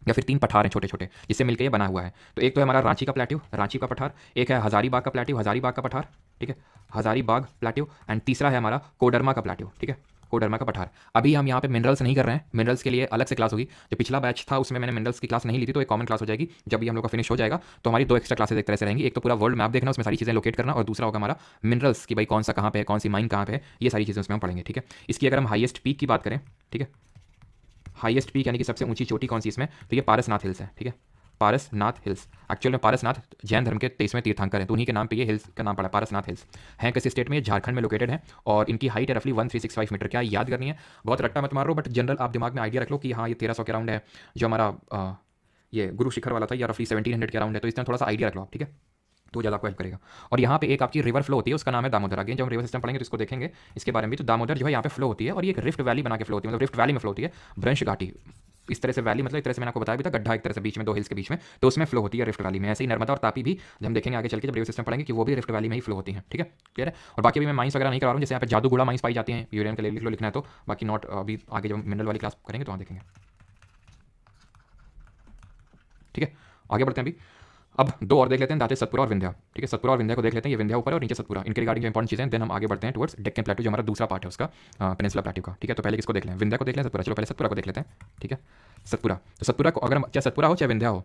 या फिर 3 पठार हैं छोटे छोटे, जिससे मिलकर ये बना हुआ है। तो एक तो है हमारा रांची का प्लेट्यू, रांची का पठार, एक है हजारीबाग का प्लेट्यू, हजारीबाग का पठार, ठीक है, हजारीबाग प्लेट्यू, एंड तीसरा है हमारा कोडरमा का प्लेट्यू, ठीक है, कोडरमा का पठार। अभी हम यहाँ पे मिनरल्स नहीं कर रहे हैं, मिनरल्स के लिए अलग से क्लास होगी। जो पिछला बैच था उसमें मैंने मिनरल्स की क्लास नहीं ली थी, तो एक कॉमन क्लास हो जाएगी जब ये हम लोग का फिनिश हो जाएगा। तो हमारी 2 एक्स्ट्रा क्लासेस एक तरह से रहेंगी, एक तो पूरा वर्ल्ड मैप देखना, उसमें सारी चीज़ें लोकेट करना, और दूसरा होगा हमारा मिनरल्स की भाई कौन सा कहाँ पे है, कौन सी माइन कहाँ पे है, ये सारी चीज़ें उसमें हम पढ़ेंगे, ठीक है। इसकी अगर हम हाईएस्ट पीक की बात करें, ठीक है, हाईएस्ट पीक यानी कि सबसे ऊंची चोटी कौन सी इसमें? तो ये पारसनाथ हिल्स है, ठीक है, पारसनाथ हिल्स। एक्चुअल में पारसनाथ जैन धर्म के 23वें तीर्थंकर हैं, तो उन्हीं के नाम पे ये हिल्स का नाम पड़ा, पारसनाथ हिल्स। हैं किस स्टेट में? झारखंड में लोकेटेड है, और इनकी हाइट है रफली 1365 मीटर। क्या याद करनी है? बहुत रट्टा मत मारो, बट जनरल आप दिमाग में आइडिया रख लो कि हाँ ये 1300 के अराउंड है। जो हमारा ये गुरु शिखर वाला था या रफली 1700 के अराउंड है, तो इसमें थोड़ा सा आइडिया रख लो आप, ठीक है, तो ज़्यादा आपको हेल्प करेगा। और यहाँ पे एक आपकी रिवर फ्लो होती है, उसका नाम है दामोदर। आगे जब हम रिवर सिस्टम पढ़ेंगे तो इसको देखेंगे इसके बारे में भी। तो दामोदर जो है यहाँ पे फ्लो होती है, और ये एक रिफ्ट वैली बना के फ्लो होती है, मतलब रिफ्ट वैली में फ्लो होती है, भ्रंश घाटी इस तरह से वैली, मतलब इस तरह से मैंने आपको बताया भी था, गड्ढा एक तरह से बीच में 2 हिल्स के बीच में, तो उसमें फ्लो होती है रिफ्ट वैली में। ऐसे ही नर्मदा और तापी भी हम देखेंगे आगे चल के जब रिवर सिस्टम पढ़ेंगे कि वो भी रिफ्ट वैली में ही फ्लो होती है, ठीक है, क्लियर है। और बाकी भी मैं माइंस वगैरह नहीं करा रहा हूँ, जैसे यहाँ पे जादूगुड़ा माइंस पाई जाती हैं, यूरेन के लिए लिख लो, लिखना है तो, बाकी नॉट अभी आगे जब मिनरल वाली क्लास करेंगे तो वहाँ देखेंगे, ठीक है। आगे बढ़ते हैं अभी। अब 2 और देख लेते हैं, दाते सतपुरा और विंध्या, ठीक है। सतपुरा और विंध्या को देख लेते हैं, ये विंध्या ऊपर है और नीचे सतपुरा, इनके रिगार्डिंग जो इंपॉर्टेंट चीज़ें। देन हम आगे बढ़ते हैं टुवर्ड्स डेक्कन प्लेट्यू, जो हमारा दूसरा पार्ट है उसका, पेनिनसुला प्लेट्यू का, ठीक है। तो पहले किसको देख लें? विंध्या को देख लें, सतपुरा। चलो पहले सतपुरा को देख लेते हैं, ठीक है। सतपुरा, तो सतपुरा को अगर चाहे सतपुरा हो चाहे विंध्या हो,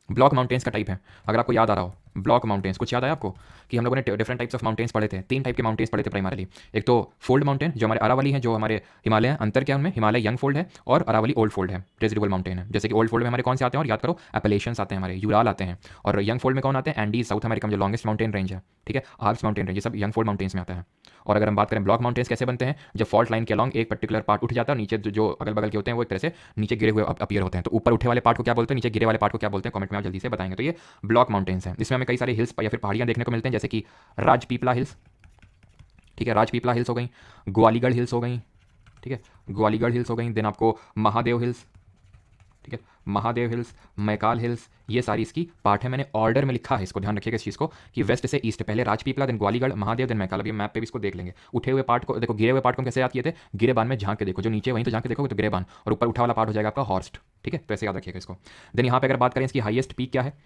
ब्लॉक माउंटेन्स का टाइप है। अगर आपको याद आ रहा हो ब्लॉक माउंटेन्स, कुछ याद आया आपको कि हम लोगों ने डिफरेंट टाइप्स ऑफ माउंटेन्स पढ़े थे? 3 टाइप के माउंटेन्स पढ़े थे प्राइमरली। एक तो फोल्ड माउंटेन जो हमारे अरावली है, जो हमारे हिमालय हैं, अंतर क्या उनमें? हिमालय यंग फोल्ड है और अरावली ओल्ड फोल्ड है, रेजिडुअल माउंटेन है। जैसे कि ओल्ड फोल्ड में हमारे कौन से आते हैं, और याद करो, एपेलेशियंस आते हैं हमारे, यूराल आते हैं, और यंग फोल्ड में कौन आते हैं? एंडीज, साउथ अमेरिका में जो लॉन्गेस्ट माउंटेन रेंज है, ठीक है, आल्प्स माउंटेन रेंज, ये सब यंग फोल्ड माउंटेन्स में आता है। और अगर हम बात करें ब्लॉक माउंटेन्स कैसे बनते हैं, जब फॉल्ट लाइन के अलॉन्ग एक पर्टिकुलर पार्ट उठ जाता है, नीचे जो अगल बगल के होते हैं वो एक तरह से नीचे गिरे हुए अपीयर होते हैं, तो ऊपर उठे वाले पार्ट को क्या बोलते हैं, नीचे गिरे वाले पार्ट को क्या बोलते हैं, कमेंट में आप जल्दी से बताएंगे। तो ये ब्लॉक माउंटेन्स हैं। इसमें हमें कई सारे हिल्स या फिर पहाड़ियाँ देखने को मिलते हैं, जैसे कि राजपीपला हिल्स, ठीक है, राजपीपला हिल्स हो गई, ग्वालीगढ़ हिल्स हो गई, ठीक है, ग्वालीगढ़ हिल्स हो गई, देन आपको महादेव हिल्स, ठीक है, महादेव हिल्स, मैकाल हिल्स, ये सारी इसकी पार्ट है। मैंने ऑर्डर में लिखा है, इसको ध्यान रखिएगा इस चीज़ को कि वेस्ट से ईस्ट, पहले राजपीपला, देन ग्वालीगढ़, महादेव, देन मैकाल। अभी मैप पे भी इसको देख लेंगे। उठे हुए पार्ट को देखो, गिरे हुए पार्ट को हम कैसे याद किए थे, गिरेबान में झांक के देखो, जो नीचे वहीं तो झांक के देखोगे तो गिरेबान, और ऊपर उठा वाला पार्ट हो जाएगा आपका हॉर्स्ट, ठीक है, तो ऐसे याद रखिएगा इसको। देन यहाँ पे अगर बात करें इसकी हाईएस्ट पीक क्या है,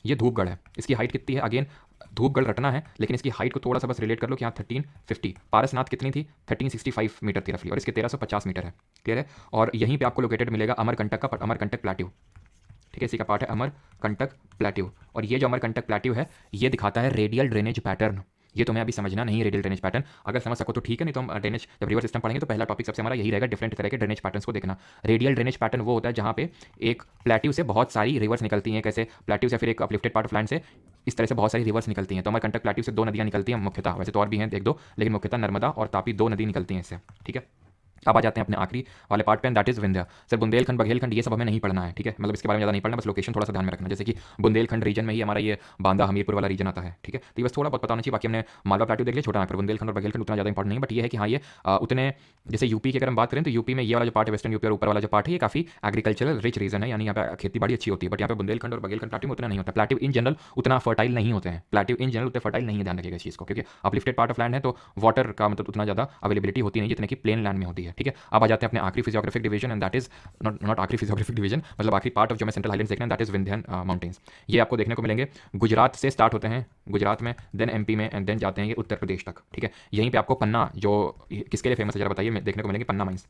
ये धूपगढ़ है। इसकी हाइट कितनी है, अगेन धूपगढ़ रटना है, लेकिन इसकी हाइट को थोड़ा सा बस रिलेट कर लो कि यहाँ 1350, पारसनाथ कितनी थी, 1365 मीटर थी रफली, और इसके 1350 मीटर है, क्लियर है। और यहीं पे आपको लोकेटेड मिलेगा अमरकंटक का अमरकंटक प्लेट्यू, ठीक है, इसी का पार्ट है अमरकंटक प्लेट्यू। और ये जो अमरकंटक प्लेट्यू है ये दिखाता है रेडियल ड्रेनेज पैटर्न। ये तुम्हें अभी समझना नहीं है रेडियल ड्रेनेज पैटर्न, अगर समझ सको तो ठीक है, नहीं तो हम ड्रेनेज जब रिवर सिस्टम पढ़ेंगे तो पहला टॉपिक सबसे हमारा यही रहेगा, डिफरेंट तरह के ड्रेनेज पैटर्न्स को देखना। रेडियल ड्रेनेज पैटर्न वो होता है जहाँ पे एक प्लेट्यू से बहुत सारी रिवर्स निकलती हैं, कैसे प्लेट्यू से फिर एक अपलिफ्टेड पार्ट ऑफ लैंड से इस तरह से बहुत सारी रिवर्स निकलती हैं। तो अमरकंटक प्लेट्यू से दो नदियाँ निकलती हैं मुख्यतः, वैसे तो और भी हैं एक दो, लेकिन मुख्यतः नर्मदा और तापी दो नदी निकलती हैं इससे, ठीक है। अब आ जाते हैं अपने आखिरी वाले पार्ट पे, that is Vindhya. Sir Bundelkhand, Baghelkhand ये सब हमें नहीं पढ़ना है, ठीक है, मतलब इसके बारे में ज़्यादा नहीं पढ़ना, बस लोकेशन थोड़ा सा ध्यान में रखना, जैसे कि बुंदेलखंड रीजन में ही हमारा ये बांदा हमीरपुर वाला रीजन आता है, ठीक है, तो ये बस थोड़ा बहुत पता होना चाहिए। बाकी हमने मालवा प्लेट्यू देख लिया, छोटा नागपुर, बुंदेलखंड और बघेलखंड उतना ज़्यादा इंपॉर्टेंट नहीं, बट ये है कि हाँ ये उतने, जैसे यूपी की अगर हम बात करें तो यूपी में ये वाला जो पार्ट है वेस्टर्न यूपी और ऊपर वाला जो पार्ट है ये काफी एग्रीकल्चरल रिच रीजन है, यानी यहाँ पे खेती बाड़ी अच्छी होती है, बट यहाँ पे बुंदेलखंड और बघेलखंड प्लेट्यू में उतना नहीं होता। प्लेट्यू इन जनरल उतना फर्टाइल नहीं होते हैं, प्लेट्यू इन जनरल उतने फर्टाइल नहीं है, ध्यान रखिएगा इस चीज़ को, क्योंकि अपलिफ्टेड पार्ट ऑफ लैंड है तो वाटर का मतलब उतना ज़्यादा अवेलेबिलिटी होती नहीं जितने की प्लेन लैंड में होती है, ठीक है। अब आ जाते हैं अपने आखिरी physiographic division, and that is not आखिरी फिजियोग्राफिक डिवीजन, मतलब आखिरी पार्ट ऑफ जो मैं सेंट्रल हाईलैंड्स देखना है, दैट इज विंध्यन माउंटेन्स। ये आपको देखने को मिलेंगे, गुजरात से स्टार्ट होते हैं, गुजरात में, देन एमपी में, एंड देन जाते हैं ये उत्तर प्रदेश तक, ठीक है। यहीं पे आपको पन्ना, जो किसके लिए फेमस है जरा बताइए, देखने को मिलेंगे पन्ना माइंस।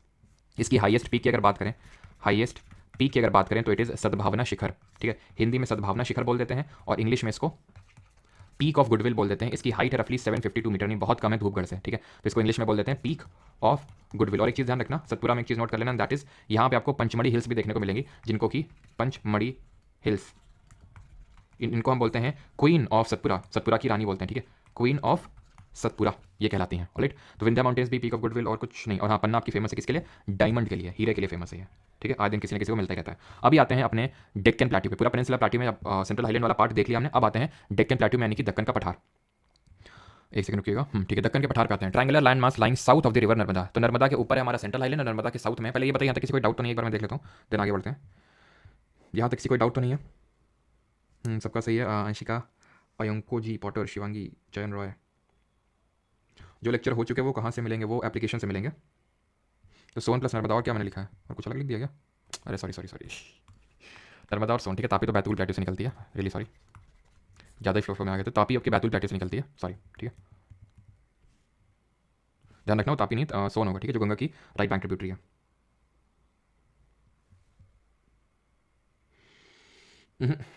इसकी हाईएस्ट पीक की अगर बात करें, हाईएस्ट पीक की अगर बात करें तो इट इज़ सद्भावना शिखर, ठीक है, हिंदी में सद्भावना शिखर बोल देते हैं और इंग्लिश में इसको पीक ऑफ गुडविल बोल देते हैं। इसकी हाइट है रफली 752 मीटर, नहीं बहुत कम है धूपगढ़ से, ठीक है, तो इसको इंग्लिश में बोल देते हैं पीक ऑफ गुडविल। और एक चीज़ ध्यान रखना, सतपुरा में एक चीज़ नोट कर लेना, दैट इज यहाँ पे आपको पंचमढ़ी हिल्स भी देखने को मिलेंगी, जिनको कि पंचमढ़ी हिल्स, इनको हम बोलते हैं क्वीन ऑफ सतपुरा, सतपुरा की रानी बोलते हैं, ठीक है, क्वीन ऑफ सतपुरा ये कहलाती हैं, ऑलराइट। तो विंध्या माउंटेन्स भी पीक ऑफ गुडविल और कुछ नहीं। और हाँ, पन्ना आपकी फेमस है किसके लिए, डायमंड के लिए, हीरे के लिए फेमस है ये, ठीक है, आज दिन किसी न किसी को मिलता ही रहता है। अभी आते हैं अपने डेक्कन प्लेट्यू पे, पूरा पेनिनसुला प्लेट्यू में सेंट्रल हाईलैंड वाला पार्ट देख लिया हमने। अब आते हैं डेक्कन प्लेट्यू में, यानी कि दक्कन का पठार। एक सेकंड रुकिएगा, ठीक है, दक्कन के पठार पे आते हैं। Triangular land mass lying south of the river Narmada, तो नर्मदा के ऊपर है हमारा सेंट्रल हाईलैंड और नर्मदा के साउथ में। पहले ये बताइए यहाँ तक किसी कोई डाउट तो नहीं है, एक बार मैं देख लेता हूँ, देन आगे बढ़ते हैं। यहाँ तक किसी कोई डाउट तो नहीं है, सबका सही है। अंशिका, अयंको जी, पॉटर, शिवांगी, चयन रॉय, जो लेक्चर हो चुके हैं वो कहाँ से मिलेंगे, वो एप्लीकेशन से मिलेंगे। तो सोन प्लस नर्मदा, और क्या मैंने लिखा है, और कुछ अलग लिख दिया क्या, अरे सॉरी सॉरी सॉरी, नर्मदा और सोन, ठीक है, तापी तो बैतूल प्लेट्यू से निकलती है, रियली सॉरी, ज़्यादा ही फ्लो में आ गए थे, तापी आपकी बैतूल प्लेट्यू से निकलती है, सॉरी, ठीक है, ध्यान रखना, वो तापी नहीं सोन होगा, ठीक है, जो गंगा की राइट बैंक ट्रिब्यूटरी है।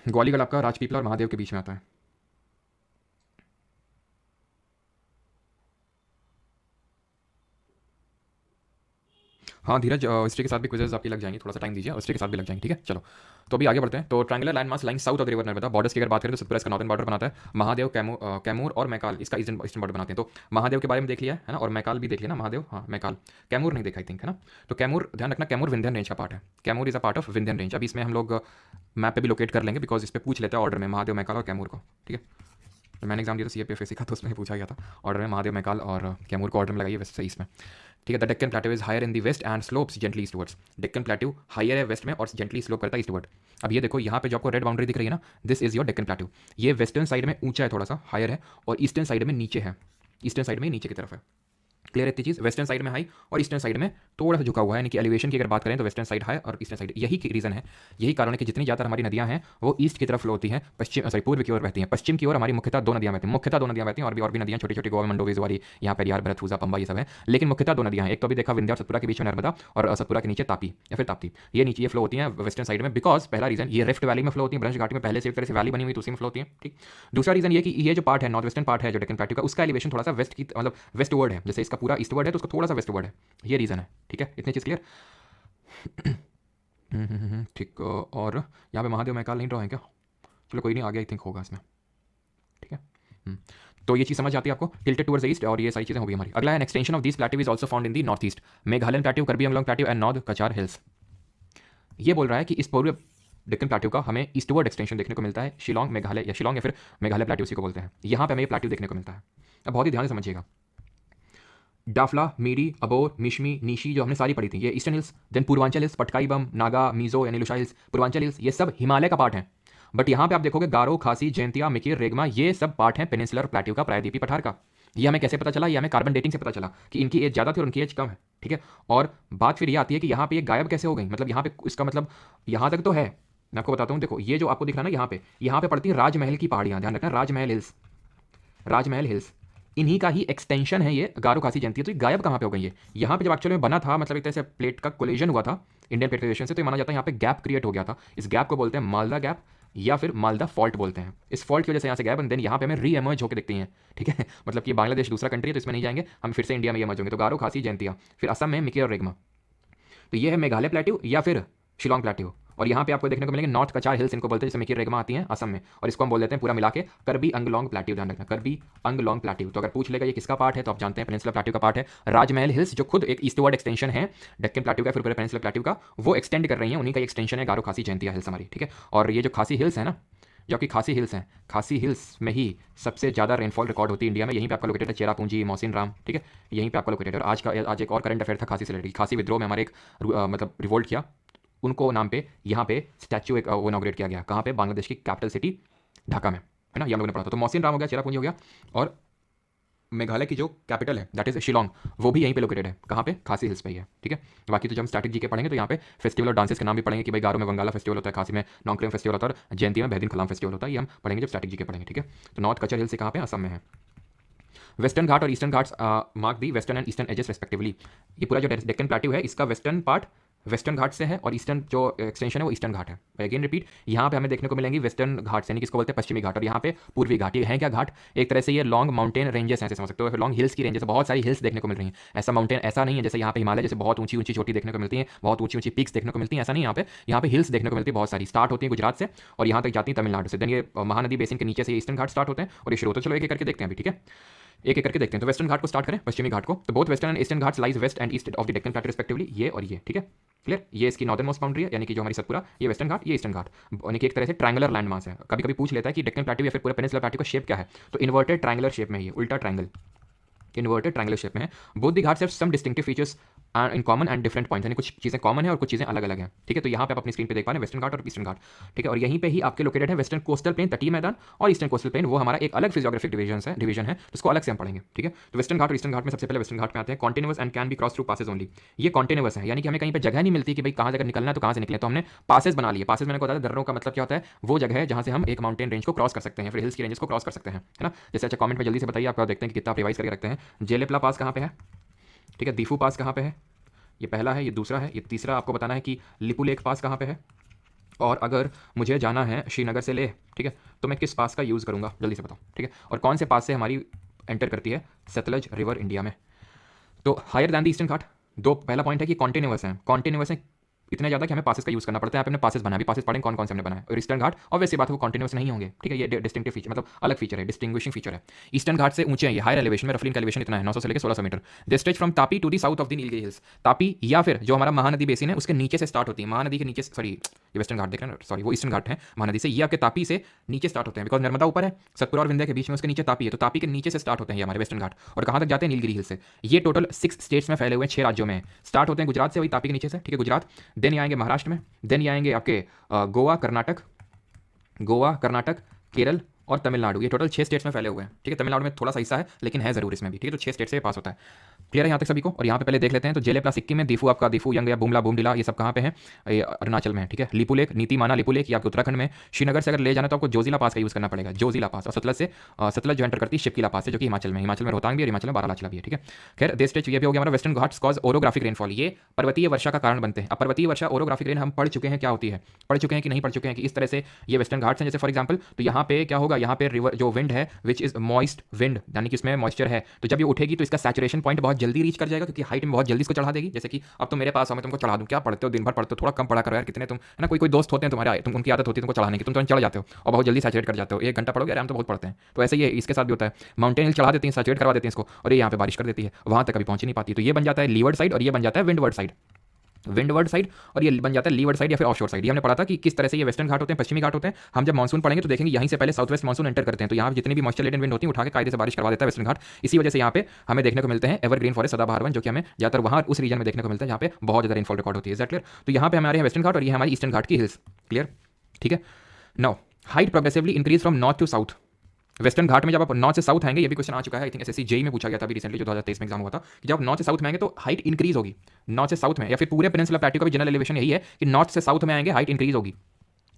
ग्वालीगढ़ आपका राजपीपला और महादेव के बीच में आता है। हाँ धीरज, हिस्ट्री के साथ भी क्विजेज आपकी लग जाएंगी, थोड़ा सा टाइम दीजिए, हिस्ट्री के साथ भी लग जाएंगी, ठीक है। चलो तो अभी आगे बढ़ते हैं। तो triangular land mass lying south of the river Narmada, borders की अगर बात करें तो सतपुरा इसका नॉर्दर्न बॉर्डर बनाता है, महादेव, कैमूर और मैकाल इसका ईस्टर्न बॉर्डर बनाते हैं। तो महादेव के बारे में देख लिया है ना, और मैकाल भी देख लिया ना, महादेव, हाँ मैकाल, कैमूर नहीं देखा आई थिंक, है ना। तो कैमूर ध्यान रखना, कैमूर विंध्यन रेंज का पार्ट है, Kaimur is a part of Vindhyan range. अभी इसमें हम लोग मैप पे भी लोकेट कर लेंगे, बिकॉज इस पर पूछ लेते हैं ऑर्डर में महादेव, मैकाल और कैमूर को, ठीक है। तो मैंने एग्जाम दिया था CAPFSC का, तो उसमें पूछा गया था ऑर्डर में महादेव, मैकाल और कैमूर को ऑर्डर में लगाइए, वैसे सही इसमें, ठीक है। The Deccan plateau is higher in the west and slopes gently eastwards, Deccan plateau higher है वेस्ट में और जेंटली स्लोप करता है ईस्टवर्ड। अब ये देखो यहाँ पे जो आपको रेड बाउंड्री दिख रही है ना, this is your Deccan plateau, ये वेस्टर्न साइड में ऊंचा है, थोड़ा सा हायर है, और ईस्टर्न साइड में नीचे है, ईस्टर्न साइड में नीचे की तरफ है, क्लियर है इतनी चीज़। वेस्टर्न साइड में हाई और ईस्टर्न साइड में थोड़ा सा झुका हुआ है, यानी कि एलिवेशन की अगर बात करें तो वेस्टर्न साइड हाई और ईस्टर्न साइड, यही रीजन है, यही कारण है कि जितनी ज़्यादा हमारी नदियां हैं वो ईस्ट की तरफ फ्लो होती हैं, पश्चिम सॉरी पूर्व की ओर बहती हैं, पश्चिम की ओर हमारी मुख्यतः दो नदियां बहती हैं, मुख्यतः दो नदियां बहती हैं, और भी नदियां छोटी छोटी, गोवा, मंडोवी, जुआरी, यहाँ पर यार भरतपूजा, पंबा, ये सब है, लेकिन मुख्यतः दो नदियां हैं। एक तो अभी देखा विंध्या और सतपुरा के बीच में नर्मदा, और सतपुरा के नीचे तापी या फिर ताप्ती, ये नीचे ये फ्लो होती है वेस्टर्न साइड में, बिकॉज पहला रीजन ये रिफ्ट वैली में फ्लो होती है, ब्रंश घाटी में पहले से एक तरह से वैली बनी हुई तो उसी में फ्लो होती है, ठीक। दूसरा रीजन ये कि ये जो पार्ट है नॉर्थ वेस्टर्न पार्ट है जो डेक्कन प्लेट्यू का, उसका एलिवेशन थोड़ा सा वेस्ट की मतलब वेस्ट वर्ड है, जैसे इसका पूरा ईस्ट वर्ड है तो उसका थोड़ा सा वेस्ट वर्ड है, ये रीजन है, ठीक है, इतनी चीज़ क्लियर। ठीक, और यहाँ पे महादेव, मैकाल नहीं ड्रॉ है क्या, चलो कोई नहीं, आगे आई थिंक होगा इसमें, ठीक है। तो ये चीज़ समझ आती है आपको, टिल्टेड टुवर्ड्स ईस्ट, और ये सारी चीज़ें होगी हमारी। अगला है an extension of this plateau is also found in the north east, Meghalayan plateau, Karbi Anglong plateau and north Cachar hills. ये बोल रहा है कि इस पूर्व डेक्कन प्लेट्यू का हमें ईस्टवर्ड एक्सटेंशन देखने को मिलता है, शिलोंग मेघालय, या शिलोंग या फिर मेघालय प्लेट्यू उसी को बोलते हैं। यहाँ पे हमें ये प्लेट्यू देखने को मिलता है। अब बहुत ही ध्यान से समझिएगा, डाफला, मीरी, अबोर, मिशमी, नीशी जो हमने सारी पढ़ी थी, ये eastern hills, then Purvanchal hills, Patkai Bum, Naga, Mizo यानी लुशा हिल्स, पूर्वांचल हिल्स, ये सब हिमालय का पार्ट है। बट यहाँ पे आप देखोगे गारो, खासी, जयंतिया, मिकिर, रेगमा, ये सब पार्ट हैं पेनिनसुलर प्लेट्यू का, प्रायद्वीपीय पठार का। ये हमें कैसे पता चला? ये हमें कार्बन डेटिंग से पता चला कि इनकी एज ज़्यादा थी और उनकी एज कम है, ठीक है। और बात फिर ये आती है कि यहाँ पे ये गायब कैसे हो गई, मतलब यहाँ पे इसका मतलब यहाँ तक तो है, मैं आपको बताता हूँ। देखो ये जो आपको दिख रहा है ना, यहाँ पे पड़ती है राजमहल की पहाड़ियाँ, ध्यान रखना, राजमहल हिल्स, राजमहल हिल्स इन्हीं का ही एक्सटेंशन है ये गारो, खासी, जयंती। तो ये गायब कहाँ पे हो गई है? यहाँ पे जब एक्चुअली में बना था, मतलब एक तरह से प्लेट का कोलिजन हुआ था इंडियन प्लेट क्रिएशन से, तो ये माना जाता है यहाँ पे गैप क्रिएट हो गया था। इस गैप को बोलते हैं मालदा गैप या फिर मालदा फॉल्ट बोलते हैं। इस फॉल्ट की वजह से यहाँ से गैप, एंड देन यहाँ पे हमें री एमर्ज होकर दिखती हैं, ठीक है। मतलब कि बांग्लादेश दूसरा कंट्री है तो इसमें नहीं जाएंगे हम, फिर से इंडिया में एमर्ज होंगे। तो गारो, खासी, जयंतिया, फिर असम में मिकी और रेगमा। तो ये है मेघालय प्लेट्यू या फिर शिलोंग प्लेट्यू। और यहाँ पे आपको देखने को मिलेंगे नॉर्थ कचार हिल्स, इनको बोलते हैं, जैसे मिकी रेगमा आती हैं असम में, और इसको हम बोल देते हैं पूरा मिला के करबी अंगलोंग प्लेट्यू। ध्यान रखना, करबी अंगलोंग प्लेट्यू। तो अगर पूछ लेगा ये किसका पार्ट है, तो आप जानते हैं पेनिनसुलर प्लेट्यू का पार्ट है। राजमहल हिल्स जो खुद एक ईस्टवर्ड एक्सटेंशन है डेक्कन प्लेट्यू का, फिर पूरे पेनिनसुलर प्लेट्यू का, वो एक्सटेंड कर रही है, उन्हीं का एक्सटेंशन है गारो, खासी, जयंतिया हिल्स हमारी, ठीक है। और ये जो खासी हिल्स है ना, जो कि खासी हिल्स हैं, खासी हिल्स में ही सबसे ज़्यादा रेनफॉल रिकॉर्ड होती है इंडिया में। यहीं पे आपका लोकेटेड है चेरापूंजी, मौसिन राम, ठीक है, यहीं पे आपका लोकेटेड है। और आज एक और करंट अफेयर था खासी से रिलेटेड। खासी विद्रोह में हमारे एक मतलब रिवोल्ट किया, उनको नाम पे यहाँ पे स्टैच्यू एक वो इनॉग्रेट किया गया, कहाँ पे? बांग्लादेश की कैपिटल सिटी ढाका में, है ना, ये हम लोगों ने पढ़ा था। तो मौसिन राम हो गया, चेरापूंजी हो गया, और मेघालय की जो कैपिटल है दैट इज शिलोंग, वो भी यहीं पे लोकेटेड है, कहाँ पे? खासी हिल्स पे ही है, ठीक है। बाकी तो जब हम स्टैटिक जीके पढ़ेंगे तो यहाँ पे फेस्टिवल और डांसेस के नाम भी पढ़ेंगे कि भाई गारो में वंगाला फेस्टिवल होता है, खासी में नोंगक्रेम फेस्टिवल होता है, और जयंती में बैदिन खलाम फेस्टिवल होता है। ये हम पढ़ेंगे जब स्टैटिक जीके पढ़ेंगे, ठीक है। तो नॉर्थ कचर हिल्स से कहाँ पे? असम में है। वेस्टर्न घाट और eastern Ghats mark the western and eastern edges respectively. ये पूरा जो डेक्कन प्लेट्यू है, इसका वेस्टर्न पार्ट वेस्टर्न घाट से है और ईस्टर्न जो एक्सटेंशन है वो ईस्टर्न घाट है। अगेन रिपीट, यहाँ पे हमें देखने को मिलेंगी वेस्टर्न घाट यानी किसको बोलते हैं? पश्चिमी घाट, और यहाँ पे पूर्वी घाट। ये है क्या घाट? एक तरह से ये लॉन्ग माउंटेन रेंजेस हैं, ऐसे समझ सकते हो, लॉन्ग हिल्स की रेंजेस, बहुत सारी हिल्स देखने को मिल रही हैं। ऐसा माउंटेन ऐसा नहीं है जैसे यहाँ पे हिमालय जैसे बहुत ऊंची ऊंची चोटी देखने को मिलती है, बहुत ऊंची ऊंची पीक्स देखने को मिलती हैं, ऐसा नहीं। यहाँ पे हिल्स देखने को मिलती है बहुत सारी, स्टार्ट होती है गुजरात से और यहाँ तक जाती है तमिलनाडु से। देन ये महानदी बेसिन के नीचे से ईस्टर्न घाट स्टार्ट होते हैं और ये शुरू होते हैं। चलो एक एक करके देखते हैं अभी, ठीक है, एक एक करके देखते हैं। तो वेस्टर्न घाट को स्टार्ट करें, पश्चिमी घाट को। तो both western and eastern Ghats lies west and east of the Deccan plateau respectively, ये और ये, ठीक है, क्लियर। ये इसकी नॉर्दर्न मोस्ट बाउंड्री है, यानी कि जो हमारी सतपुरा, ये वेस्टर्न घाट, ये ईस्टर्न घाट, यानी कि एक तरह से ट्रायंगुलर लैंड मास है। कभी कभी पूछ लेता है कि डेक्कन प्लेट्यू या फिर पूरा पेनिनसुलर प्लेट्यू का शेप क्या है, तो इन्वर्टेड ट्रायंगुलर शेप में है, ये उल्टा ट्रायंगल, इन्वर्टेड ट्रायंगुलर शेप में है। Both the Ghats have some distinctive features in common and different points, यानी कुछ चीज़ें कॉमन है और कुछ चीज़ें अलग अलग हैं, ठीक है। तो यहाँ पे आप अपनी स्क्रीन पे देख पा रहे हैं वेस्टर्न घाट और ईस्टर्न घाट, ठीक है। और यहीं पे ही आपके लोकेटेड है वेस्टर्न कोस्टल प्लेन, तटीय मैदान, और ईस्टर्न कोस्टल प्लेन वो हमारा एक अलग फिजियोग्राफिक डिवीजन है, उसको अलग से हम पढ़ेंगे, ठीक है। तो वेस्टर्न घाट और ईस्टर्न घाट में सबसे पहले वेस्टर्न घाट में आते हैं। Continuous and can be cross through passes only. ये कॉन्टिन्यूअस है, यानी कि हमें कहीं पर जगह नहीं मिलती कि भाई कहाँ से अगर निकलना है तो कहाँ से निकले, तो हमने पासेज बना लिए। पासेज मैंने को बताया दर्रों का मतलब क्या होता है, वो जगह है जहाँ से हम एक माउंटेन रेंज को क्रॉस कर सकते हैं, फिर हिल्स की रेंजेस को क्रॉस कर सकते हैं, है ना। जैसे अच्छा कमेंट में जल्दी से बताइए, आपको देखते हैं कि कितना आप रिवाइज करके रखते हैं। जेलेपला पास कहाँ पे है, ठीक है, दीफू पास कहाँ पे है, ये पहला है, ये दूसरा है, ये तीसरा आपको बताना है कि लिपुलेख पास कहाँ पे है। और अगर मुझे जाना है श्रीनगर से ले, ठीक है, तो मैं किस पास का यूज़ करूँगा, जल्दी से बताओ, ठीक है। और कौन से पास से हमारी एंटर करती है सतलज रिवर इंडिया में। तो हायर दैन द ईस्टर्न घाट, दो पहला पॉइंट है कि कॉन्टिन्यूअस है, कॉन्टिन्यूअस है इतने ज़्यादा कि हमें पासेस का यूज़ करना पड़ता है। आपने पासेस बनाया, भी पासेस पढ़ें कौन कौन से हमने बनाए। और ईस्टर्न घाट ऑब्वियसली बात है वो कॉन्टिन्यूअस नहीं होंगे, ठीक है, ये डिस्टिंक्टिव फीचर मतलब अलग फीचर है, डिस्टिंग्विशिंग फीचर है। ईस्टर्न घाट से ऊंचे हैं, ये हायर एलिवेशन में, रफली इनका एलिवेशन इतना है 900 से लेकर 1600 metre. They stretch from Tapi to the south of the Nilgiri hills. Tapi या फिर जो हमारा महानदी बेसिन है उसके नीचे से स्टार्ट होती है, महानदी के नीचे, सॉरी ये वेस्टर्न घाट देख रहे हैं, सॉरी वो ईस्टर्न घाट है महानदी से, ये आपके तापी से नीचे स्टार्ट होते हैं, बिकॉज नर्मदा ऊपर है, सतपुरा और विंध्या के बीच में, उसके नीचे तापी है, तो तापी के नीचे से स्टार्ट होते हैं ये हमारे वेस्टर्न घाट। और कहाँ तक जाते हैं? नीलगिरी हिल से। ये टोटल 6 स्टेट्स में फैले हुए हैं, 6 राज्यों में स्टार्ट होते हैं गुजरात से, वही तापी के नीचे से, ठीक है, गुजरात। देन ये आएंगे महाराष्ट्र में, देन ये आएंगे आपके गोवा, कर्नाटक, केरल और तमिलनाडु। ये टोटल 6 स्टेट्स में फैले हुए हैं, ठीक है। तमिलनाडु में थोड़ा सा हिस्सा है लेकिन है जरूर इसमें भी, ठीक है। तो 6 स्टेट से पास होता है, क्लियर है यहाँ तक सभी को। और यहाँ पे पहले देख लेते हैं, तो जेलेप्ला सिक्किम में, दीफू आपका दीफू यंग या बुमला बुमडिला ये सब कहाँ पे है? अरुणाचल में, ठीक है। लिपुलेख, नीतिमाना लिपुलेख ये आपके उत्तराखंड में। श्रीनगर से अगर ले जाना तो आपको जोजिला पास का यूज़ करना पड़ेगा, जोजिला पास। और सतलज जो एंटर करती है शिपकिला पास से, जो कि हिमाचल में रोहतांग भी और हिमाचल में बारालाचला भी है, ठीक है। खैर दे स्टेट ये भी हो गया हमारा western Ghats cause orographic rainfall, ये पर्वतीय वर्षा का कारण बनते हैं। अब पर्वतीय वर्षा ओरोग्राफिक रेन हम पढ़ चुके हैं क्या होती है, पढ़ चुके हैं कि नहीं पढ़ चुके हैं, कि इस तरह से ये वेस्टर्न घाट्स हैं। जैसे फॉर एग्जाम्पल तो यहाँ पे क्या होगा, यहाँ पे रिवर जो विंड है विच इज मॉइस्ट विंड, यानी कि इसमें मॉइस्चर है, तो जब ये उठेगी तो इसका सैचुरेशन पॉइंट बहुत जल्दी रीच कर जाएगा क्योंकि हाइट में बहुत जल्दी इसको चढ़ा देगी। जैसे कि अब तुम मेरे पास हो, मैं तुमको चढ़ा दूँ, क्या पढ़ते हो, दिन भर पढ़ते हो, थोड़ा कम पढ़ा करो यार, कितने तुम है ना, कोई कोई दोस्त होते हैं तुम्हारे, तुम उनकी आदत होती है तुमको चढ़ाने की, तुम तुरंत चढ़ जाते हो और बहुत जल्दी सैचुरेट कर जाते हो, 1 घंटा पढ़ोगे, हम तो बहुत पढ़ते हैं। तो ऐसे ही इसके साथ भी होता है, माउंटेन हिल चढ़ा देती हैं, सैचुरेट करवा देती हैं इसको, और ये यहाँ पे बारिश कर देती है, वहाँ तक कभी पहुँच नहीं पाती। तो ये बन जाता है लीवर्ड साइड और ये बन जाता है विंडवर्ड साइड, विंडवर्ड साइड, और ये बन जाता है लीवर्ड साइड या फिर ऑफशोर साइड। ये हमने पढ़ा था कि किस तरह से ये वेस्टर्न घाट होते हैं, पश्चिमी घाट होते हैं। हम जब मानसून पढ़ेंगे तो देखेंगे यहीं से पहले साउथ वेस्ट मानसून एंटर करते हैं, तो यहाँ जितनी भी मॉइस्चर लेडन विंड होती है उठा के कायदे से बारिश करवा देता है वेस्टर्न घाट। इसी वजह से यहाँ पे हमें देखने को मिलते हैं एवरग्रीन फॉरेस्ट, सदाबहार वन, जो कि हमें ज़्यादातर वहाँ उस रीजन में देखने को मिलता है जहाँ पे बहुत ज़्यादा रेनफॉल रिकॉर्ड होती है। क्लियर? तो यहाँ पे हमारे यहाँ वेस्टर्न घाट और ये हमारी ईस्टर्न घाट की हिल्स। क्लियर? ठीक है। Now height progressively increase from north to south. Western Ghat में जब आप नॉर्थ से साउथ आएंगे, ये भी क्वेश्चन आ चुका है, आई थिंक एसएससी जेई में पूछा गया था अभी रिसेंटली, जो 2023 में एग्जाम हुआ था, कि जब आप नॉर्थ से साउथ में आएंगे तो हाइट इंक्रीज होगी। नॉर्थ से साउथ में या फिर पूरे पेनिनसुला प्लेट्यू का भी जनरल एलिवेशन यही है कि नॉर्थ से साउथ में आएंगे हाइट इंक्रीज होगी।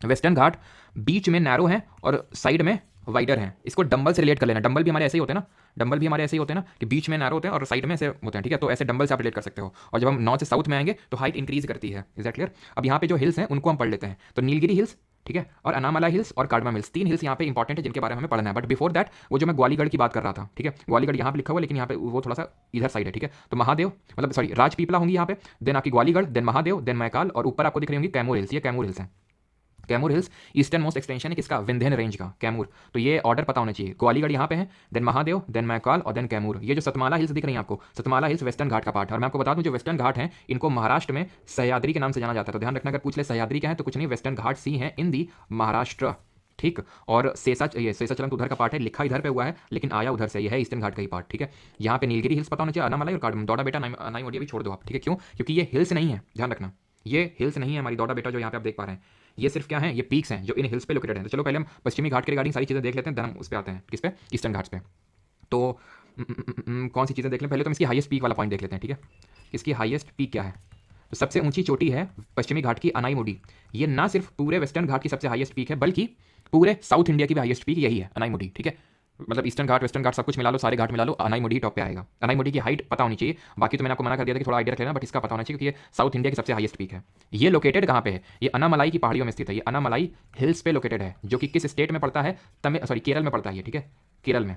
वेस्टर्न घाट बीच में नैरो है और साइड में वाइडर है। इसको डंबल से रिलेट कर लेना, डंबल भी हमारे ऐसे ही होते हैं ना, डंबल भी हमारे ऐसे ही होते हैं ना कि बीच में नैरो होते हैं और साइड में ऐसे होते हैं। ठीक है, तो ऐसे डंबल से आप रिलेट कर सकते हो। और जब हम नॉर्थ से साउथ में आएंगे तो हाइट इंक्रीज करती है। Is that clear? अब यहाँ पे जो हिल्स हैं उनको हम पढ़ लेते हैं। तो नीलगिरी हिल्स, ठीक है, और अनामला हिल्स और कार्डमम हिल्स, 3 हिल्स यहाँ पे इंपॉर्टेंट है जिनके बारे में हमें पढ़ना है। बट बिफोर दैट वो जो मैं ग्वालीगढ़ की बात कर रहा था, ठीक है, ग्वालीगढ़ यहाँ पे लिखा हुआ है लेकिन यहाँ पे वो थोड़ा सा इधर साइड है। ठीक है, तो महादेव मतलब सॉरी राजपीपला होंगी यहाँ पे, देन आपकी ग्वालीगढ़, देन महादेव, देन मैकाल, और ऊपर आपको दिख रही होंगी कैमूर हिल्स। ये कैमूर हिल्स हैं। Kaimur hills eastern most extension है किसका? विंध्यन रेंज का, कैमूर। तो ये ऑर्डर पता होना चाहिए, ग्वालीगढ़ यहाँ पे है, देन महादेव, देन मैकाल और देन कैमूर। ये जो सतमाला हिल्स दिख रही हैं आपको, सतमाला हिल्स वेस्टर्न घाट का पार्ट है। और मैं आपको बता दूं जो वेस्टर्न घाट हैं इनको महाराष्ट्र में सह्याद्री के नाम से जाना जाता है। तो ध्यान रखना, अगर पूछ ले सह्याद्री क्या है तो कुछ नहीं, वेस्टर्न घाट सी हैं इन दी महाराष्ट्र। ठीक, और शेषाचलम तो उधर का पार्ट है, लिखा इधर पे हुआ है लेकिन आया उधर से, यह है ईस्टर्न घाट का ही पार्ट। ठीक है, यहाँ पे नीलगिरी हिल्स पता होना चाहिए, अनामलाई और कार्डमम। दौड़ा बेटा नाई मोडी भी छोड़ दो आप। ठीक है, क्यों? क्योंकि ये हिल्स नहीं है, ध्यान रखना, ये हिल्स नहीं है हमारी दौड़ा बेटा जो यहाँ पे आप देख पा रहे हैं। ये सिर्फ क्या है? ये पीक्स हैं जो इन हिल्स पे लोकेटेड हैं। तो चलो पहले हम पश्चिमी घाट के रिगार्डिंग सारी चीज़ें देख लेते हैं, देन हम उस पे आते हैं, किस पे? ईस्टर्न घाट्स पे। तो कौन सी चीज़ें देख लें? पहले तो हम इसकी हाईएस्ट पीक वाला पॉइंट देख लेते हैं। ठीक है, इसकी हाईएस्ट पीक क्या है? तो सबसे ऊंची चोटी है पश्चिमी घाट की अनाईमुडी। ये ना सिर्फ पूरे वेस्टर्न घाट की सबसे हाईएस्ट पीक है बल्कि पूरे साउथ इंडिया की भी हाईएस्ट पीक यही है, अनाईमुडी। ठीक है, मतलब ईस्टर्न घाट वेस्टर्न घाट सब कुछ मिला लो, सारे घाट मिला लो, अनाईमुडी टॉप पे आएगा। अनाईमुडी की हाइट पता होनी चाहिए, बाकी तो मैंने आपको मना कर दिया था कि थोड़ा आइडिया रख लेना, बट इसका पता होना चाहिए क्योंकि ये साउथ इंडिया की सबसे हाईएस्ट पीक है। ये लोकेटेड कहाँ पे है? ये अनामलाई की पहाड़ियों में स्थित है। ये अनामलाई हिल्स पे लोकेटेड है, जो कि किस स्टेट में पड़ता है? केरल में पड़ता है ये। ठीक है, केरल में।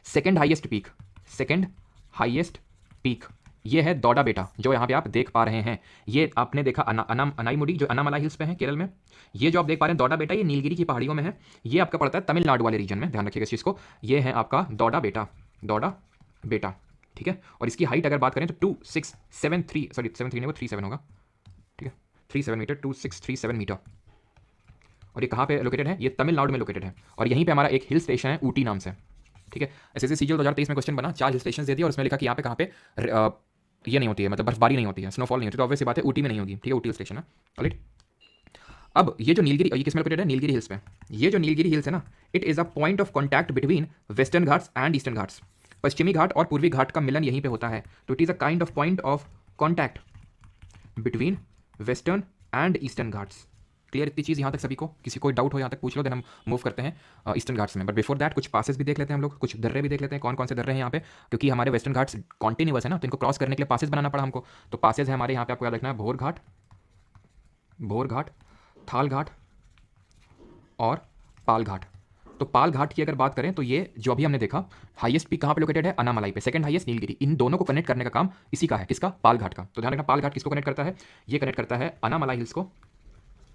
Second highest peak, second highest peak ये है दौड़ा बेटा, जो यहाँ पे आप देख पा रहे हैं। ये आपने देखा अनाईमुडी जो अनामलाई हिल्स पे है केरल में। ये जो आप देख पा रहे हैं दौड़ा बेटा, ये नीलगिरी की पहाड़ियों में है। ये आपका पड़ता है तमिलनाडु वाले रीजन में, ध्यान रखिएगा इस चीज़ को। ये है आपका दौड़ा बेटा, दौड़ा बेटा। ठीक है, और इसकी हाइट अगर बात करें तो 2673 सॉरी 73 नहीं, वो 37 होगा। ठीक है, 37 मीटर, 2637 मीटर। और ये कहाँ पे लोकेटेड है? ये तमिलनाडु में लोकेटेड है। और यहीं पे हमारा एक हिल स्टेशन है ऊटी नाम से। ठीक है, एसएससी सीजीएल 2023 में क्वेश्चन बना, 4 हिल स्टेशन दे दिया और उसमें लिखा कि यहाँ पे कहाँ पे ये नहीं होती है, मतलब बर्फबारी नहीं होती है, स्नोफॉल नहीं होती, तो ऑब्वियस बात है ऊटी में नहीं होगी। ठीक है, ऊटी हिल स्टेशन है। राइट, अब ये जो नीलगिरी, ये किसमें लोकेटेड है? नीलगिरी हिल्स पे। ये जो नीलगिरी हिल्स है ना, it is a point of contact between western Ghats and eastern Ghats. पश्चिमी घाट और पूर्वी घाट का मिलन यहीं पे होता है। तो it is a kind of point of contact between western and eastern Ghats. Clear इतनी चीज़ यहाँ तक सभी को? किसी कोई डाउट हो यहाँ तक पूछ लो, देन हम मूव करते हैं ईस्टर्न घाट्स में। बट बिफोर दैट कुछ पासेस भी देख लेते हैं हम लोग, कुछ दर्रे भी देख लेते हैं, कौन कौन से दर्रे हैं यहाँ पे, क्योंकि हमारे वेस्टर्न घाट्स कॉन्टिन्यूअस है ना, तो इनको क्रॉस करने के लिए पासेस बनाना पड़ा हमको। तो पासेस है हमारे यहाँ पे, आपको याद रखना है, भोर घाट, भोर घाट, थाल घाट और पाल घाट। तो पाल घाट की अगर बात करें तो ये जो अभी हमने देखा हाईएस्ट पीक कहाँ पे लोकेटेड है? अनामलाई पे। Second highest Nilgiri. इन दोनों को कनेक्ट करने का काम इसी का है, किसका? पाल घाट का। तो ध्यान रखना, पाल घाट किसको कनेक्ट करता है? ये कनेक्ट करता है अनामलाई हिल्स को,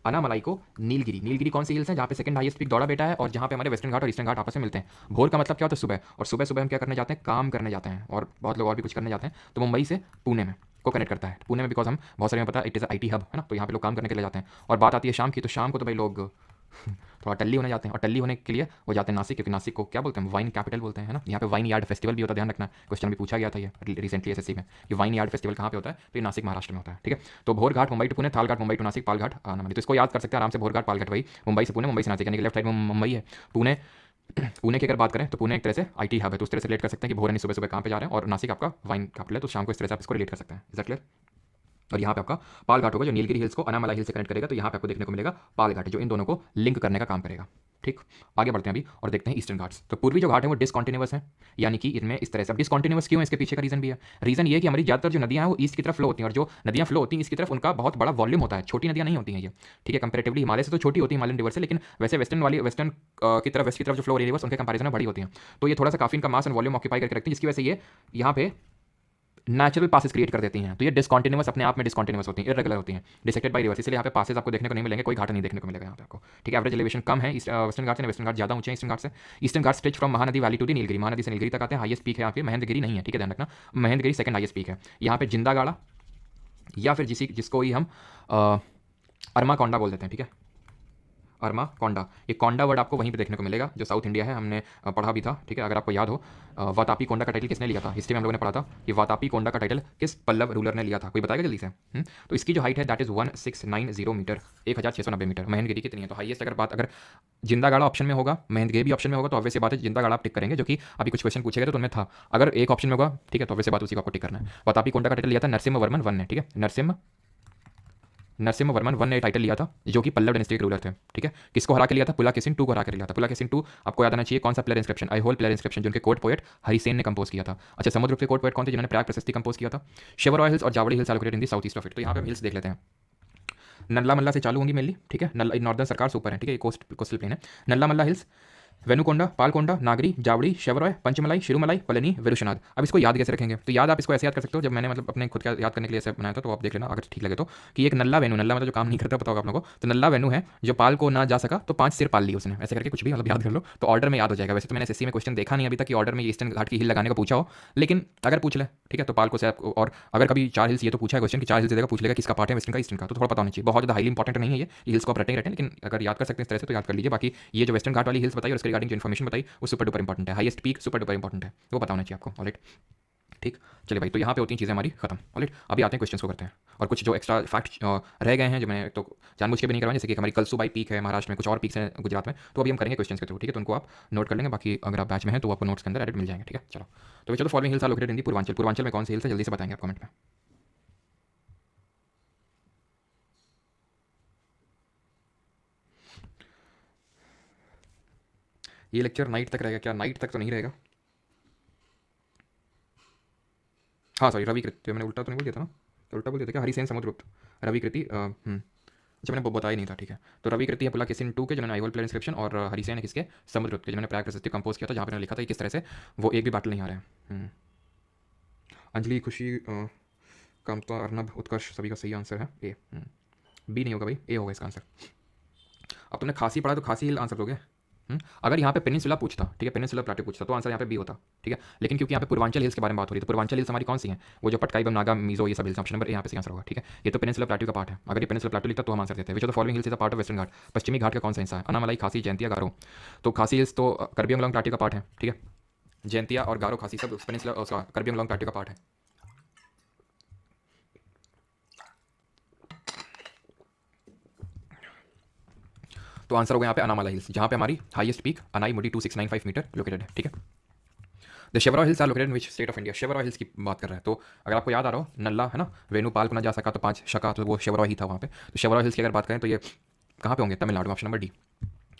अनामलाई को नीलगिरी। नीलगिरी कौन सी हिल्स है? जहाँ पे सेकंड हाईएस्ट पीक दौड़ा बेटा है और जहाँ पे हमारे वेस्टर्न घाट और ईस्टर्न घाट आपस में मिलते हैं। भोर का मतलब क्या होता है? सुबह। और सुबह सुबह हम क्या करने जाते हैं? काम करने जाते हैं, और बहुत लोग और भी कुछ करने जाते हैं। तो मुंबई से पुणे में को कनेक्ट करता है। पुणे में बिकॉज हम बहुत सारे में पता है इट इज़ आईटी हब है ना, तो यहाँ पे लोग काम करने के लिए जाते हैं। और बात आती है शाम की, तो शाम को तो भाई लोग थोड़ा टल्ली होने जाते हैं, और टल्ली होने के लिए वो जाते हैं नासिक, क्योंकि नासिक को क्या बोलते हैं? वाइन कैपिटल बोलते हैं, है ना। यहाँ पे वाइन यार्ड फेस्टिवल भी होता है, ध्यान रखना, क्वेश्चन भी पूछा गया था ये रिसेंटली एसएससी में कि वाइन यार्ड फेस्टिवल कहाँ पे होता है? तो ये नासिक महाराष्ट्र में होता है। ठीक है, तो भोर घाट मुंबई टू पुणे, थाल घाट मुंबई टू नासिक, पाल घाट अनामलाई। तो इसको याद कर सकते हैं आराम से, भोर घाट पाल घाट वही मुंबई से पुणे, मुंबई से नासिक, यानी कि लेफ्ट साइड में मुंबई है। पुणे पुणे की अगर बात करें तो पुणे एक तरह से आईटी हब है, तो उस तरह से रिलेट कर सकते हैं कि भोर यानी सुबह सुबह कहाँ पे जा रहे हैं, और नासिक आपका वाइन कैपिटल है, तो शाम को इस तरह से आप इसको रिलेट कर सकते हैं। Is that clear? और यहाँ पे आपका पाल घाट होगा जो नीलगिरी हिल्स को अनामलाई हिल से कनेक्ट करेगा, तो यहाँ पे आपको देखने को मिलेगा पाल घाट जो इन दोनों को लिंक करने का काम करेगा। ठीक, आगे बढ़ते हैं अभी और देखते हैं ईस्टर्न घाट्स। तो पूर्वी जो घाट है वो डिसकॉन्टिन्यूअस है, यानी कि इनमें इस तरह से। अब डिसकॉन्टिन्यूअस क्यों है? इसके पीछे का रीजन भी है। रीजन ये है कि हमारी ज़्यादातर जो नदियाँ हैं वो ईस्ट की तरफ फ्लो होती हैं, और जो नदियाँ फ्लो होती हैं इसकी तरफ उनका बहुत बड़ा वॉल्यूम होता है, छोटी नदियाँ नहीं होती हैं ये। ठीक है, कंपेरेटिवली हिमालय से तो छोटी होती है, हिमालयन रिवर से, लेकिन वैसे वेस्टर्न की तरफ, वेस्ट की तरफ जो फ्लो रिवर्स उनके कंपेरिजन में बड़ी होती हैं। तो ये थोड़ा सा काफी इनका मास एंड वॉल्यूम ऑक्यूपाई करके रखती है, जिसकी वजह से ये यहाँ पे नेचुरल पासेस क्रिएट कर देती हैं। तो ये डिसकॉन्टिन्यूस अपने आप में डिसकॉन्टिन्यूस होती हैं, इरेगुलर होती हैं, डिसेक्टेड बाय रिवर्स, इसलिए यहाँ पे पासेस आपको देखने को नहीं मिलेंगे, कोई घाट नहीं देखने को मिलेगा यहाँ पे आपको, ठीक है। एवरेज एलिवेशन कम है वेस्टर्न घाट से, वेस्टर्न घाट ज़्यादा ऊंचे हैं ईस्टर्न घाट से। Eastern Ghat stretch from Mahanadi valley to the Nilgiri, Mahanadi से नीलगिरी तक आते हैं। हाईएस्ट पीक है यहाँ पे, महेंद्रगिरी नहीं है, ठीक है, ध्यान रखना, महेंद्रगिरी सेकंड हाईएस्ट पीक है। यहाँ पे जिंदा गाड़ा या फिर जिसको ही हम अरमा कोंडा बोल देते हैं, ठीक है, अरमा कोंडा, ये कोंडा वर्ड आपको वहीं पे देखने को मिलेगा जो साउथ इंडिया है, हमने पढ़ा भी था, ठीक है, अगर आपको याद हो। वातापी कोंडा का टाइटल किसने लिया था, हिस्ट्री में हम लोगों ने पढ़ा था, ये वातापी कोंडा का टाइटल किस पल्लव रूलर ने लिया था, कोई बताएगा जल्दी से। तो इसकी जो हाइट है that is 1690 metre, 1690 metre. Mahendragiri कितनी है, तो हाईएस्ट अगर जिंदा गाड़ा ऑप्शन में होगा, महेंद्रगिरी भी ऑप्शन में होगा, तो ऑब्वियस बात है जिंदा गाड़ा आप टिक करेंगे, जो कि अभी कुछ क्वेश्चन पूछेगा तो उनमें था, अगर एक ऑप्शन में होगा, ठीक है, तो ऑब्वियस बात उसी को आपको टिक करना है। वातापी कोंडा का टाइटल लिया था नरसिम्हा वर्मन वन ने, ठीक है, नरसिम्हा वर्मन वन ने टाइटल लिया था, जो कि पल्लव डायनेस्टी के रूलर थे, ठीक है। किसको हरा के लिया था, पुलाकेशिन टू को हरा कर लिया था। पुलाकेशिन टू आपको याद आना चाहिए, कौन सा प्लेयर इंस्क्रिप्शन, आई होल प्लेयर इंस्क्रिप्शन, जिनके कोर्ट पोएट हरिसेन ने कंपोज किया था। अच्छा, समुद्र के कोर्ट पोएट कौन थे, जिन्होंने प्रयाग प्रशस्ति कंपोज किया था, शिवरॉय हिल्स और Jawali hills located in the south east of it. तो यहाँ पे हम हिल्स देख लेते हैं, नल्ला मल्ला से चालू होंगी मेनली, ठीक है, नॉर्दर्न सरकार सुपर है, ठीक है, कोस्टल प्लेन है। नल्ला मल्ला हिल्स, वेनुकोंडा, पालकोंडा, नागरी, जावड़ी, शेवरॉय, पंचमलाई, शिरुमलाई, पलनी, विरुशनाथ। अब इसको याद कैसे रखेंगे, तो याद आप इसको ऐसे याद कर सकते हो, जब मैंने मतलब अपने खुद का याद करने के लिए ऐसे बनाया था, तो आप देख लेना अगर ठीक लगे तो, कि एक नल्ला वेनु, नल्ला मतलब जो काम नहीं करता, पता होगा आप लोगों को, तो नल्ला वेनु है जो पाल को ना जा सका तो 5 सिर पाल लिए उसने, ऐसे करके कुछ भी मतलब याद कर लो, तो ऑर्डर में याद हो जाएगा। वैसे तो मैंने एसएससी में क्वेश्चन देखा नहीं अभी तक कि ऑर्डर में ईस्टर्न घाट की हिल लगाने का पूछा हो, लेकिन अगर पूछ ले, ठीक है, तो पाल को से, और अगर कभी 4 हिल्स, ये तो पूछा है क्वेश्चन कि 4 हिल्स देगा, पूछ लेगा किसका पार्ट है, वेस्टर्न का ईस्टर्न का, तो थोड़ा पता होना चाहिए, बहुत ज़्यादा हाईली इंपॉर्टेंट नहीं है ये हिल्स को आप रटेंगे, लेकिन अगर याद कर सकते हैं इस तरह से तो याद कर लीजिए। बाकी ये जो वेस्टर्न घाट वाली हिल्स बताई और उसके रिगार्डिंग जो इन्फॉर्मेशन बताई वो सुपर डुपर इंपॉर्टेंट है, highest peak super duper important है, वो पता होना चाहिए आपको, ऑलराइट, ठीक। चलिए भाई, तो यहाँ पे होती हैं चीज़ें हमारी खत्म, ऑलराइट। अभी आते हैं क्वेश्चंस को करते हैं, और कुछ जो एक्स्ट्रा फैक्ट रह गए हैं जो मैंने तो जानबूझ के भी नहीं करवाए, जैसे कि हमारी कलसुबाई पीक है महाराष्ट्र में, कुछ और पीक्स हैं गुजरात में, तो अभी हम करेंगे क्वेश्चंस के थ्रू, ठीक है, तो उनको आप नोट कर लेंगे। बाकी अगर आप बैच में हैं तो आपको नोट्स के अंदर एडिट मिल जाएंगे, ठीक है। चलो, तो चलो, following hills are located in the Purvanchal, Purvanchal में कौन सी हिल्स है, जल्दी से बताएंगे आप कमेंट में। ये लेक्चर नाइट तक रहेगा क्या, नाइट तक तो नहीं रहेगा, हाँ सॉरी, रवि कृति, मैंने उल्टा तो नहीं बोल दिया था ना, उल्टा बोल दिया था क्या, हरिसेन समुद्रगुप्त, रवि कृति, अच्छा मैंने बताया नहीं था, ठीक है। तो रवि कृति है पुलाकेशिन टू के, जिन्होंने आई होल प्लेयर इंस्क्रिप्शन, और हरिसेन है किसके, समुद्रगुप्त के, जिन्होंने प्रयाग प्रशस्ति कंपोज किया था, जहाँ पर लिखा था कि किस तरह से वो एक भी बाटल नहीं आ रहे हैं। अंजलि, खुशी, कामता, अर्नब, उत्कर्ष, सभी का सही आंसर है ए। बी नहीं होगा भाई, ए होगा इसका आंसर। अब तुमने खासी पढ़ा तो खासी हिल आंसर दोगे। अगर यहाँ पे पेनिनसुला पूछता, ठीक है, पेनिनसुला प्लेटो पूछता, तो आंसर यहाँ पे बी होता, ठीक है। लेकिन क्योंकि यहाँ पे पूर्वांचल हिल्स के बारे में बात हो रही है, तो पूर्वांचल हिल्स हमारी कौन सी है, वो जो पटकाई, नागा, मिजो, ये सब हिल्स, ऑप्शन नंबर ए यहाँ पे सही आंसर होगा, ठीक है। ये तो पेनिनसुला प्लेटो का पार्ट है, अगर ये पेनिनसुला प्लेटो लिखता तो हम आंसर देते हैं। Which of the following hills is a part of western Ghat, पश्चिमी घाट का कौन सा हिस्सा है, अनामलाई, खासी, जयंतिया, गारो। तो खासी हिल्स तो कार्बी आंगलोंग प्लेटो का पार्ट है, ठीक है, जयंतिया और गारो, खासी सब पेनिनसुला कार्बी आंगलोंग प्लेटो का पार्ट है। तो आंसर होगा यहाँ पे अनामाला हिल्स, जहाँ पे हमारी हाईएस्ट पीक अनाई मुडी 2695 मीटर लोकेटेड है, ठीक है। The Shevaroy hills are located in which state of India, Shevaroy hills की बात कर रहे हैं, तो अगर आपको याद आ रहा हो, नल्ला है ना, वेणुपाल को ना जा सका तो 5 शका, तो वो शेवरॉय ही था वहाँ पे। तो शेवरॉय हिल्स की अगर बात करें तो ये कहाँ पे होंगे, तमिलनाडु में, ऑप्शन नंबर डी,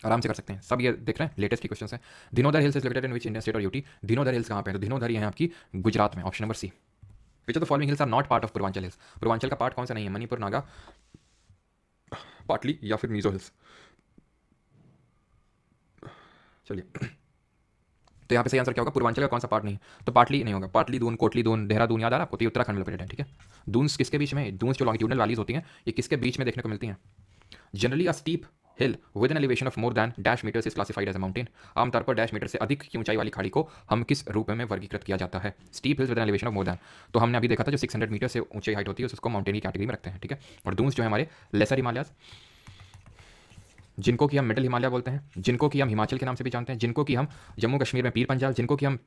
आराम से कर सकते हैं सब, ये देख रहे हैं लेटेस्ट की क्वेश्चन है। Dinodhar hills is located in which Indian state और यूटी, दिनोदर हिल्स कहाँ पे है, तो दिनोदर ये है आपकी गुजरात में, option number C. Which of the following hills are not part of Purvanchal hills, Purvanchal का पार्ट कौन सा नहीं है, मणिपुर, नागा, पाटली या फिर मिजो हिल्स। चलिए, तो यहाँ पे सही आंसर क्या होगा, पूर्वांचल का कौन सा पार्ट नहीं है, तो पाटली नहीं होगा, पाटली दून, कोटली दून, देहरादून याद आ रहा है आपको, तो ये उत्तराखंड में लोकेटेड है, ठीक है। दून्स किसके बीच में, दून्स जो लॉन्गिट्यूडनल वैलीज होती हैं, ये किसके बीच में देखने को मिलती हैं, generally a steep hill with an elevation of more than dash metres is classified as a mountain, आमतौर पर डैश मीटर से अधिक की ऊंचाई वाली खाड़ी को हम किस रूप में वर्गीकृत किया जाता है, steep hills with an elevation of more then, तो हमने अभी देखा था जो 600 मीटर से ऊंचाई हाइट होती है उसको माउंटेन की कैटेगरी में रखते हैं, ठीक है। और दून्स जो है हमारे लेसर हिमालयाज, जिनको कि हम मिडिल हिमालय बोलते हैं, जिनको कि हम हिमाचल के नाम से भी जानते हैं, जिनको कि हम जम्मू कश्मीर में पीर पंजाल, जिनको कि हम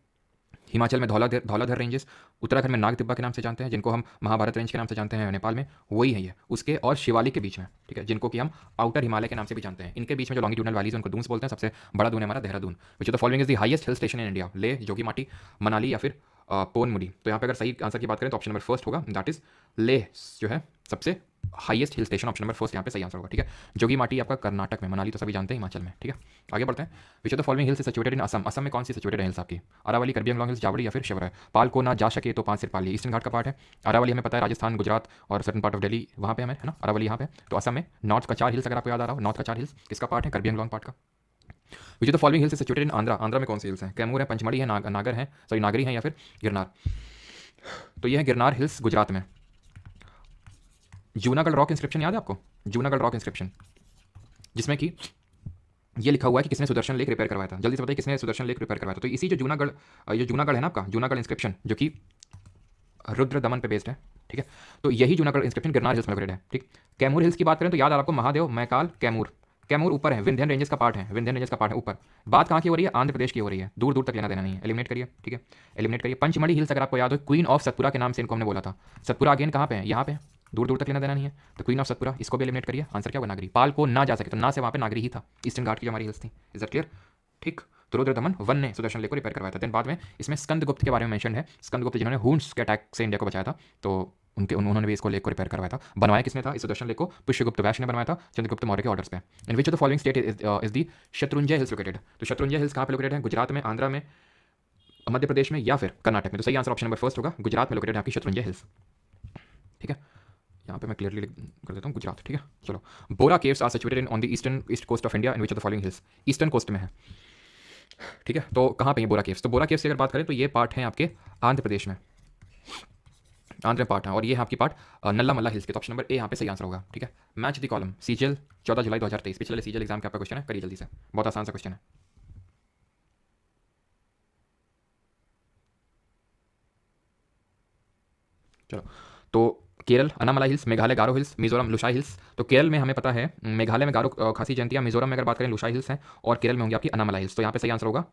हिमाचल में धौलाधर रेंजेस, उत्तराखंड में नाग तिब्बा के नाम से जानते हैं, जिनको हम महाभारत रेंज के नाम से जानते हैं नेपाल में, वही है ये उसके, और शिवालिक के बीच में, ठीक है, जिनको कि हम आउटर हिमालय के नाम से भी जानते हैं, इनके बीच में जो लॉन्गिट्यूडनल वैलीज उनको दून्स बोलते हैं। सबसे बड़ा दून है हमारा देहरादून। विच of the following is the highest hill station in India, ले, जोगीमाटी, मनाली या फिर पोनमुडी। तो यहाँ पे अगर सही आंसर की बात करें तो ऑप्शन नंबर फर्स्ट होगा, दैट इज लेह जो है सबसे highest hill station, option number first यहाँ पे सही आंसर होगा, ठीक है। जोगीमाटी आपका कर्नाटक में, मनाली तो सभी जानते हैं हिमाचल में, ठीक है। आगे बढ़ते हैं। Which of the following hills is situated in Assam, Assam में कौन सी सिचुएटेड है हिल्स आपकी, अरावली, कार्बी आंगलोंग हिल्स, जावड़ी या फिर शिवराय। पाल को ना जा सके तो 5 सिर पाल लिए, ईस्टर्न घाट का पार्ट है। अरावली हमें पता है राजस्थान, गुजरात और सर्टन पार्ट ऑफ दिल्ली वहाँ पे हमें है ना, अरावली यहाँ पे। तो असम में नॉर्थ का 4 हिल्स, अगर आपको याद आ रहा हो, नॉर्थ का 4 हिल्स किसका पार्ट है, कार्बी आंगलोंग पार्ट का। विच of the following hills is situated in Andhra, Andhra में कौन सी हिल्स हैं, कैमूर है, पंचमढ़ी है, नागर है, सॉरी नागरी है या फिर गिरनार। तो ये है गिरनार हिल्स गुजरात में। जूनागढ़ रॉक इंस्क्रिप्शन याद है आपको? जूनागढ़ रॉक इंस्क्रिप्शन, जिसमें कि ये लिखा हुआ है कि किसने सुदर्शन लेक रिपेयर करवाया था। जल्दी से बताइए किसने सुदर्शन लेक रिपेयर करवाया था। तो इसी जो जूनागढ़ है ना आपका, जूनागढ़ इंस्क्रिप्शन, जो कि रुद्र दमन पे बेस्ड है, ठीक है। तो यही जूनागढ़ इंस्क्रिप्शन गिरनार हिल्स में लोकेटेड है, ठीक। कैमूर हिल्स की बात करें तो याद आ आपको महादेव, मैकाल, कैमूर। कैमूर ऊपर है, विंध्यन रेंजेस का पार्ट है, विंध्यन रेंजेस का पार्ट है ऊपर। बात कहाँ की हो रही है? आंध्र प्रदेश की हो रही है, दूर दूर तक लेना देना नहीं है। एलिमिनेट करिए, ठीक है, एलिमिनेट करिए। पंचमढ़ी हिल्स अगर आपको याद हो, क्वीन ऑफ सतपुरा के नाम से इनको हमने बोला था। सतपुरा अगेन कहाँ पे है? यहाँ पे, दूर दूर तक लेना देना नहीं है। तो क्वीन ऑफ सतपुरा, इसको भी एलिमिनेट करिए। आंसर क्या होगा? नागरी। पाल को ना जा सके तो ना से वहाँ पे नागरी ही था, ईस्टर्न घाट की जो हमारी हिल्स थी। Is that clear? ठीक। तो रुद्र दमन वन ने सुदर्शन लेक को रिपेयर करवाया था। देन बाद में इसमें स्कंदगुप्त के बारे में मेंशन है। स्कंदगुप्त जिन्होंने हुन्स के अटैक से इंडिया को बचाया था, तो उन्होंने भी इसको लेक को रिपेयर करवाया था। बनवाया किसने था इस सुदर्शन लेक को? पुष्यगुप्त वैश्य ने बनवाया था चंद्रगुप्त मौर्य के ऑर्डर्स पे। In which of the following state is the Shatrunjay hills located? तो शत्रुंजय हिल्स कहाँ पे लोकेटेड है? गुजरात में, आंध्रा में, मध्य प्रदेश में या फिर कर्नाटक में? तो सही आंसर ऑप्शन नंबर फर्स्ट होगा, गुजरात में लोकेटेड है आपकी शत्रुंजय हिल्स, ठीक है। यहाँ पे मैं क्लियरली कर देता हूँ गुजरात, ठीक है। चलो, Borra caves are situated on the east coast of India in which of the following hills? Eastern coast में है, ठीक है। तो कहाँ पे ये बोरा केव्स? तो बोरा केव्स की अगर बात करें तो ये पार्ट है आपके आंध्र प्रदेश में, आंध्र पार्ट है, और ये है आपकी पार्ट नल्ला मल्ला हिल्स के। तो ऑप्शन नंबर ए यहाँ पे सही आंसर होगा, ठीक है। मैच द कॉलम सीजीएल 14 जुलाई 2023, पिछले सीजीएल एग्जाम का आपका क्वेश्चन है, करिए जल्दी से, बहुत आसान सा क्वेश्चन है। चलो, तो केरल अनामला हिल्स, मेघालय गारो हिल्स, मिजोरम लुशाई हिल्स। तो केरल में हमें पता है मेघालय में गारो खासी जयंती है, मिजोरम में अगर बात करें लुशाई हिल्स हैं, और केरल में होंगी आपकी अनामला हिल्स। तो यहाँ पे सही आंसर होगा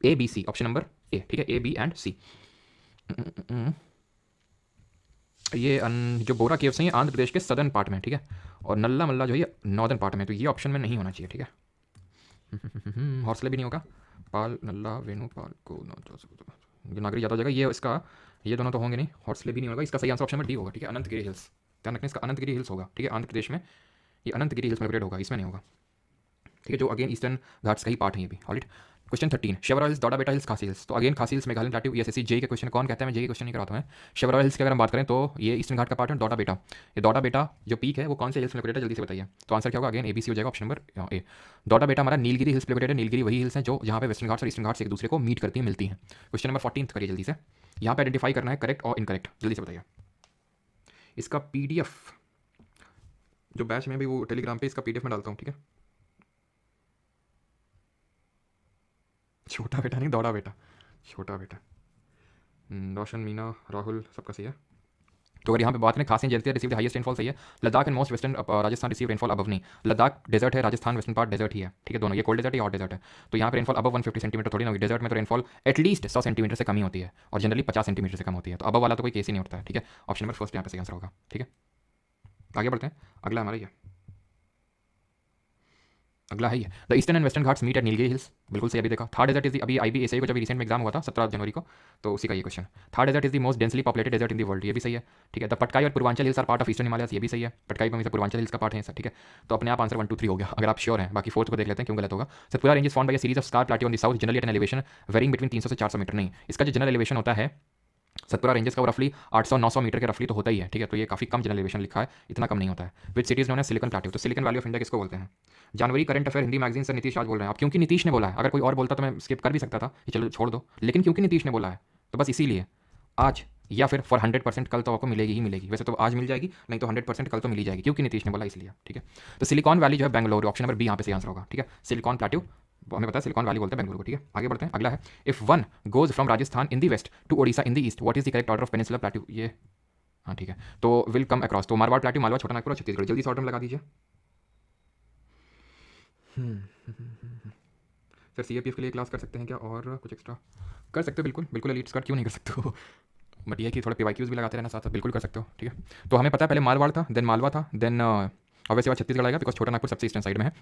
A B C, option number A, ठीक है, ए बी एंड सी। ये जो बोरा केव्स हैं ये आंध्र प्रदेश के सदर्न पार्ट में, ठीक है, और नल्ला मल्ला जो है ये नॉर्दर्न पार्ट में। तो ये ऑप्शन में नहीं होना चाहिए, ठीक है। हौसले भी नहीं होगा, पाल नल्ला वेणु पाल को नागरी ज़्यादा हो जाएगा ये इसका, ये दोनों तो होंगे नहीं, हॉर्सले भी नहीं होगा। इसका सही आंसर ऑप्शन में डी होगा, ठीक है, अनंतगिरी हिल्स। ध्यान रखना, इसका अनंतगिरी हिल्स होगा, ठीक है, आंध्र प्रदेश में ये अनंतगिरी हिल्स में लोकेटेड होगा, इसमें नहीं होगा, ठीक है, जो अगेन ईस्टर्न घाट्स का ही पार्ट है ये भी। ऑलराइट, क्वेश्चन 13, शेवरा हिल्स, डोडा बेटा हिल्स, खासी हिल्स। तो अगेन खासी hills Meghalaya plateau, SSC JE के क्वेश्चन कौन कहता है? मैं जेई के क्वेश्चन नहीं कराता हूँ। शेवरा हिल्स की अगर हम बात करें तो ये ईस्टर्न घाट का पार्ट है। डोडा बेटा, ये डोडा बेटा जो पीक है वो कौन से हिल्स में लोकेटेड है? जल्दी से बताइए। तो आंसर क्या होगा? अगेन एबीसी हो जाएगा, ऑप्शन नंबर ए। डोडा बेटा हमारा नीलगिरी हिल्स लोकेटेड है। नीलगिरी वही हिल्स हैं जो जहाँ पे वेस्टर्न घाट्स और ईस्टर्न घाट्स एक दूसरे को मीट करती हैं, मिलती हैं। क्वेश्चन नंबर 14 करिए जल्दी से, यहाँ पे आइडेंटिफाई करना है करेक्ट और इनकरेक्ट, जल्दी से बताइए। इसका पीडीएफ जो बैच में भी वो टेलीग्राम पे इसका पीडीएफ में डालता हूँ, ठीक है। छोटा बेटा नहीं, दौड़ा बेटा, छोटा बेटा। रोशन, मीना, राहुल, सबका सही है। तो अगर यहाँ पे बात करें खासी जयंती रिसीव हाईएस्ट रेनफॉल सही है। Ladakh and most western Rajasthan receive rainfall above नहीं, लद्दाख डेजर्ट है, राजस्थान वेस्टर्न पार्ट डेजर्ट ही है, ठीक है, दोनों ये कोल्ड डेजर्ट या हॉट डेजर्ट है। तो यहाँ पे रेनफॉल अबव 150 सेंटीमीटर थोड़ी ना होगी, डेजर्ट में तो रेनफॉल एटलीस्ट 100 सेंटीमीटर से कम ही होती है, और जनरली 50 सेंटीमीटर से कम होती है। तो अबव वाला तो कोई केस ही नहीं होता है, ठीक है। ऑप्शन नंबर फर्स्ट यहाँ पे सही आंसर होगा, ठीक है। आगे बढ़ते हैं, अगला हमारा ये अगला है ये the eastern and western Ghats meet at Nilgiri hills, बिल्कुल सही, अभी देखा। थर्ड डेजर्ट इज दी, अभी आईबीएसआई को जब रिसेंट में एग्जाम हुआ था 17 जनवरी को, तो उसी का ये question. Third desert is the most densely populated desert in the world, ये भी सही है, ठीक है। द पटकाई और Purvanchal hills are part of eastern Himalayas, ये भी सही है, पटकाई में पूर्वांचल हिल्स का पार्ट है, ठीक है। तो अपने आप आंसर 1 2 3 हो गया, अगर आप श्योर हैं। बाकी फोर्थ को देख लेते हैं क्यों गलत होगा। Satpura range is found by a series of scarp plateau on the south generally at an elevation varying between 300 से 400 मीटर। नहीं, इसका जो जनरल एलिवेशन होता है सतपुरा रेंजेस का वो रफली 800-900 मीटर के रफली तो होता ही है, ठीक है। तो ये काफी कम जनरल एलिवेशन लिखा है, इतना कम नहीं होता है। Which cities known as silicon plateau, तो सिलिकॉन वैली ऑफ इंडिया किसको बोलते हैं? जनवरी करंट अफेयर हिंदी मैगजीन से नीतीश आज बोल रहे हैं आप, क्योंकि नीतीश ने बोला है। अगर कोई और बोलता तो मैं स्किप कर भी सकता था कि चलो छोड़ दो, लेकिन क्योंकि नीतीश ने बोला है तो बस इसीलिए आज या फिर फॉर 100% कल तो आपको मिलेगी ही मिलेगी। वैसे तो आज मिल जाएगी, नहीं तो 100% कल तो मिल ही जाएगी, क्योंकि नीतीश ने बोला इसलिए, ठीक है। तो सिलिकॉन वैली जो है बेंगलुरु, ऑप्शन नंबर बी यहाँ पे सही आंसर होगा, ठीक है। सिलिकॉन प्लेट्यू हमें पता है, सिलिकॉन वैली बोलते हैं बेंगलुरु को, ठीक है। आगे बढ़ते हैं, अगला है if one goes from Rajasthan in the west to Odisha in the east, what is the correct order of peninsular plateau? ये हाँ ठीक है, तो विल कम अक्रॉस, तो मारवाड़ प्लेट्यू, मालवा, छोटा नागपुर और छत्तीसगढ़, जल्दी से ऑर्डर में लगा दीजिए। सर सीएपीएफ के लिए क्लास कर सकते हैं क्या, और कुछ एक्स्ट्रा कर सकते हो? बिल्कुल बिल्कुल, एलीट स्कॉट क्यों नहीं कर सकते हो, बट ये कि थोड़ा पीवाईक्यूज भी लगाते रहना साथ साथ, बिल्कुल कर सकते हो, ठीक है। तो हमें पता है पहले मारवाड़ था, देन मालवा था, देन ऑब्वियसली बाद छत्तीसगढ़ आएगा बिकॉज छोटा नागपुर सबसे ईस्टर्न साइड में है।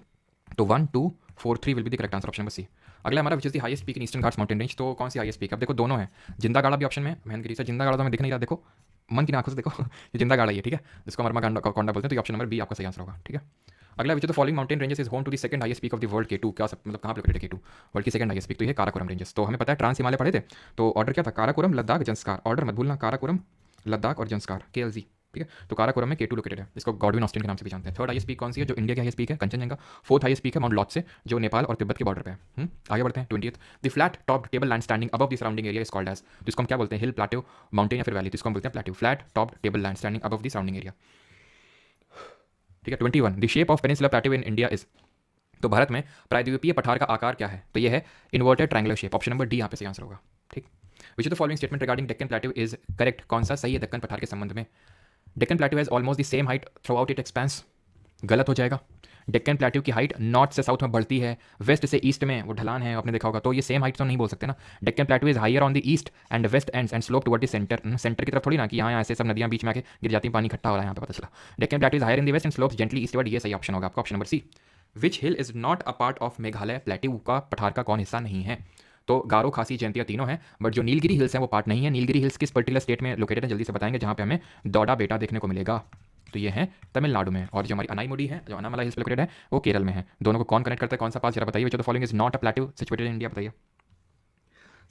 तो 1 2 4 3 will be the correct answer, option number C. अगला हमारा which is the highest peak in eastern Ghats mountain range, तो कौन सी हाईएस्ट पीक? अब देखो दोनों है, जिंदागाड़ा भी ऑप्शन में, महेंद्रगिरी से जिंदागाड़ा तो हमें दिख नहीं रहा, देखो मन की आंखों से देखो ये जिंदागाड़ा ही है, ठीक है, जिसको मरमा कोंडा बोलते हैं। तो ये ऑप्शन नंबर बी आपका सही आंसर होगा, ठीक है। अगला which the following mountain ranges is home to the second highest peak of the world, K2, क्या मतलब कहाँ पे लोकेटेड है K2? वर्ल्ड की सेकंड हाईएस्ट पीक तो ये काराकोरम रेंजेस। तो हमें पता है ट्रांस हिमालय पढ़े थे, तो ऑर्डर क्या था? काराकोरम, लद्दाख, जंस्कार। ऑर्डर मत भूलना, काराकोरम, लद्दाख और जंस्कार, KLZ, ठीक है। तो काराकोरम में K2 लोकेटेड है, इसको गॉडविन ऑस्टिन के नाम से भी जानते हैं। थर्ड हाईएस्ट पीक कौन सी है जो इंडिया की हाईएस्ट पीक है? कंचनजंगा। फोर्थ हाईएस्ट पीक है माउंट लॉटसे जो नेपाल और तिब्बत के बॉर्डर पे है। आगे बढ़ते हैं। 20th, the flat top table land standing above the surrounding area is called as. तो इसको हम क्या बोलते हैं? हिल, प्लेट्यू, माउंटेन या फिर वैली। तो इसको हम बोलते हैं plateau. Flat top table land standing above the surrounding area. ठीक है। 21, the shape of peninsula plateau in India is. तो भारत में प्रायद्वीपीय पठार का आकार क्या है? तो ये है inverted triangular shape. Option number D यहाँ पे सही आंसर होगा। ठीक। विच of the following statement regarding Deccan plateau is correct? कौन सा सही है दक्कन पठार के संबंध में? Deccan plateau has almost the same height through out it expense. गलत हो जाएगा। डेक्कन प्लेट्यू की हाइट नॉर्थ से साउथ में बढ़ती है, वेस्ट से ईस्ट में वो ढलान है, आपने देखा होगा। तो ये सेम हाइट तो नहीं बोल सकते ना। Deccan plateau is higher on the east and west ends and slope toward the centre. Centre की तरफ थोड़ी ना कि यहाँ ऐसे सब नदियाँ बीच में आके गिर जाती हैं, पानी इकट्ठा हो रहा है यहाँ पे, पता चला। Deccan plateau is higher in the west and slopes gently eastward. ये सही ऑप्शन होगा आपका, option number C. Which hill is not a part of Meghalaya plateau का पठार का कौन हिस्सा नहीं है? तो गारो, खासी, जयंतिया तीनों हैं, बट जो नीलगिरी हिल्स हैं वो पार्ट नहीं है। नीलगिरी हिल्स किस पर्टिकुलर स्टेट में लोकेटेड है जल्दी से बताएंगे, जहाँ पे हमें दौड़ा बेटा देखने को मिलेगा। तो ये है तमिलनाडु में। और जो हमारी अनाईमुडी है, जो अनामलाई हिल्स पे लोकेटेड है, वो केरल में है। दोनों को कौन कनेक्ट करता है, कौन सा पास, जरा बताइए। Which of the following is not a plateau situated in India? बताइए।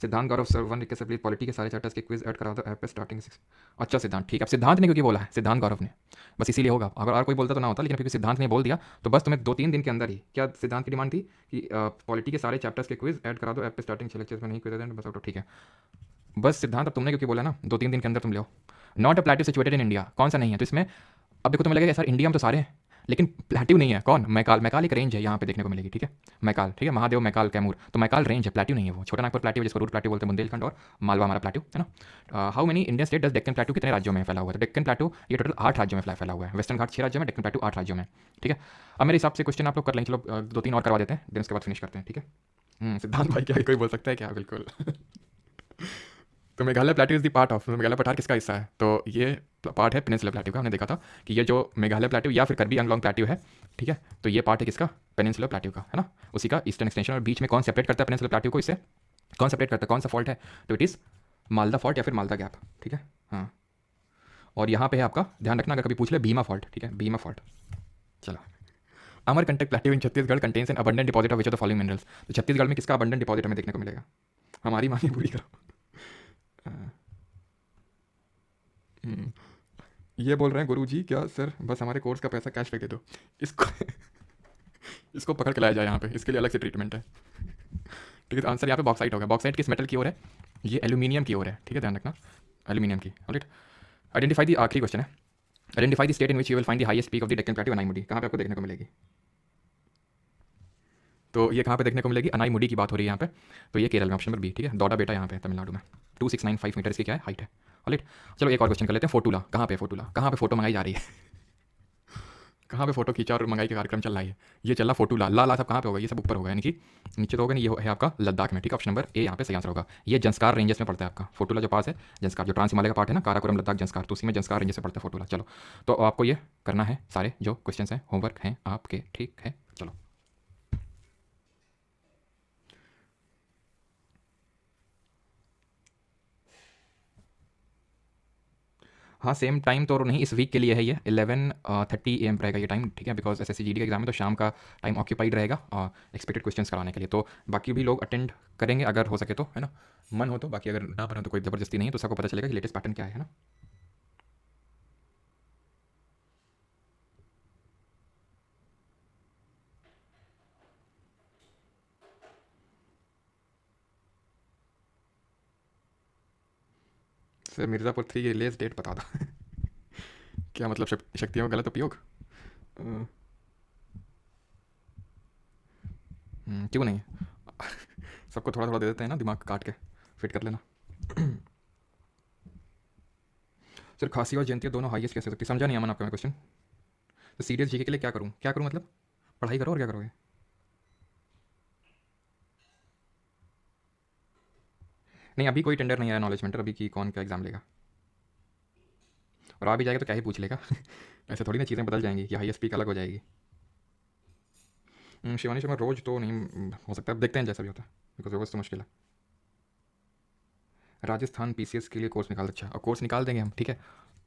Siddhant Gaurav sir, one request please, polity के सारे चैप्टर्स के क्विज ऐड करा दो ऐप पे स्टार्टिंग 6। अच्छा सिद्धांत, ठीक है। अब सिद्धांत ने क्योंकि बोला है, सिद्धांत गौरव ने, बस इसीलिए होगा। अगर और कोई बोलता तो ना होता, लेकिन क्योंकि सिद्धांत ने बोल दिया तो बस तुम्हें 2-3 दिन के अंदर ही, क्या सिद्धांत की डिमांड थी कि पॉलिटी के सारे चैप्टर्स के क्विज ऐड करा दो ऐप पे स्टार्टिंग 6 लेक्चर्स में, नहीं क्विज बस आउट। ठीक है, बस सिद्धांत अब तुमने क्योंकि बोला ना 2-3 दिन के अंदर तुम ले आओ। Not a plateau situated in India, कौन सा नहीं है? तो इसमें अब देखो तुम्हें लगेगा सर इंडिया में तो सारे हैं, लेकिन प्लेट्यू नहीं है। कौन? मैकाल। मैकाल एक रेंज है, यहाँ पे देखने को मिलेगी। ठीक है, मैकाल, ठीक है, महादेव, मैकाल, कैमूर। तो मैकाल रेंज है, प्लेट्यू नहीं है वो। छोटा नागपुर प्लेट्यू जिसको रूट प्लेट्यू बोलते हैं, बुंदेलखंड और मालवा हमारा प्लेट्यू है ना। How many Indian state does Deccan plateau कितने राज्यों में फैला हुआ है? तो डेक्कन प्लेट्यू ये टोटल 8 राज्यों में फैला हुआ है। वेस्टर्न घाट 6 राज्यों में, डेक्कन प्लेट्यू 8 राज्यों में। ठीक है, अब मेरे हिसाब से क्वेश्चन आप लोग कर लेंगे। चलो 2-3 और करवा देते हैं, दिन उसके बाद फिनिश करते हैं। ठीक है। सिद्धांत भाई, क्या कोई बोल सकता है क्या? बिल्कुल। तो Meghalaya plateau is the part of, Meghalaya पठार किसका हिस्सा है? तो ये पार्ट है पेनिनसुला प्लेट्यू का। हमने देखा था कि ये जो मेघालय प्लेट्यू या फिर कर्बी आंगलोंग प्लेट्यू है, ठीक है, तो ये पार्ट है किसका? पेनिनसुला प्लेट्यू का, है ना, उसी का ईस्टर्न एक्सटेंशन। और बीच में कौन सेपरेट करता है पेनिनसुला प्लेट्यू को? इससे कौन सेपरेट करता है? कौन सा फॉल्ट है? तो इट इज़ मालदा फॉल्ट या फिर मालदा गैप। ठीक है, हाँ। और यहाँ पे है आपका, ध्यान रखना अगर कभी पूछ ले, भीमा फॉल्ट। ठीक है, भीमा फॉल्ट। चलो, Amarkantak plateau in Chhattisgarh contains an abundant deposit of which of the following minerals. तो छत्तीसगढ़ में किसका अबंडेंट डिपॉजिट हमें देखने को मिलेगा? हमारी मांगे पूरी करो। ये बोल रहे हैं गुरुजी, क्या सर बस हमारे कोर्स का पैसा कैश पे दे दो, इसको इसको पकड़ के लाया जाए यहाँ पे, इसके लिए अलग से ट्रीटमेंट है। ठीक है, तो आंसर यहाँ पे बॉक्साइट होगा। बॉक्साइट किस मेटल की ओर है? ये एल्यूमिनियम की ओर है। ठीक है, ध्यान रखना, एल्यूमिनियम की। ऑलराइट, आइडेंटिफाई दी, आखिरी क्वेश्चन है। Identify the state in which you will find the highest peak of the Deccan plateau, Anaimudi. कहाँ पे आपको देखने को मिलेगी? तो ये कहाँ पे देखने को मिलेगी? अनाईमुडी की बात हो रही है यहाँ पे। तो ये केरल में, ऑप्शन नंबर बी। ठीक है, दौड़ा बेटा यहाँ पे तमिलनाडु में। 2695 मीटर इसकी क्या है? हाइट है। ऑलराइट, चलो एक और क्वेश्चन कर लेते हैं। फोटोला कहाँ पे? फोटोला कहाँ पे फोटो मंगाई जा रही है? कहाँ पे फोटो खींचा और मंगाई का कार्यक्रम चल रहा है? ये चल रहा फोटोला। ला सब कहाँ पे होगा? ये सब ऊपर होगा, यानी कि नीचे तो होगा नहीं, ये है आपका लद्दाख में। ठीक है, ऑप्शन नंबर ए यहाँ पे सही आंसर होगा। ये जंस्कार रेंजेस में पड़ता है आपका फोटोला जो पास है। जंस्कार जो ट्रांस हिमालय का पार्ट है ना, काराकोरम, लद्दाख, जंस्कार, तो उसी में जंस्कार रेंजेस में पड़ता है फोटोला। चलो, तो आपको ये करना है, सारे जो क्वेश्चन हैं होमवर्क हैं आपके। ठीक है, चलो। हाँ, सेम टाइम तो नहीं, इस वीक के लिए है ये 11:30 AM रहेगा ये टाइम। ठीक है, बिकॉज SSC GD का एग्जाम है, तो शाम का टाइम ऑक्यूपाइड रहेगा एक्सपेक्टेड क्वेश्चंस कराने के लिए। तो बाकी भी लोग अटेंड करेंगे अगर हो सके तो, है ना, मन हो तो। बाकी अगर ना बने तो कोई ज़बरदस्ती नहीं है, तो सबको पता चलेगा कि लेटेस्ट पैटर्न क्या है ना। सर मिर्ज़ापुर 3 की रिलीज डेट बता दो। क्या मतलब? शक्तियों का गलत उपयोग? क्यों नहीं? सबको थोड़ा थोड़ा दे देते हैं ना, दिमाग काट के फिट कर लेना। सर खांसी और जयंती दोनों हाईएस्ट कैसे हो सकती? समझा नहीं अमन आपका मैं क्वेश्चन। तो सीरियस जीके के लिए क्या करूँ? क्या करूँ मतलब? पढ़ाई करो और क्या करोगे? नहीं, अभी कोई टेंडर नहीं आया नॉलेज मेंटर, अभी की कौन क्या एग्जाम लेगा। और आ भी जाएगा तो क्या ही पूछ लेगा। ऐसे थोड़ी ना चीज़ें बदल जाएंगी कि हाईएस्ट पीक अलग हो जाएगी। शिवानी शर्मा रोज तो नहीं हो सकता, अब देखते हैं जैसा भी होता है, बिकॉज रोज तो मुश्किल है। राजस्थान PCS के लिए कोर्स निकाल, अच्छा, और कोर्स निकाल देंगे हम। ठीक है,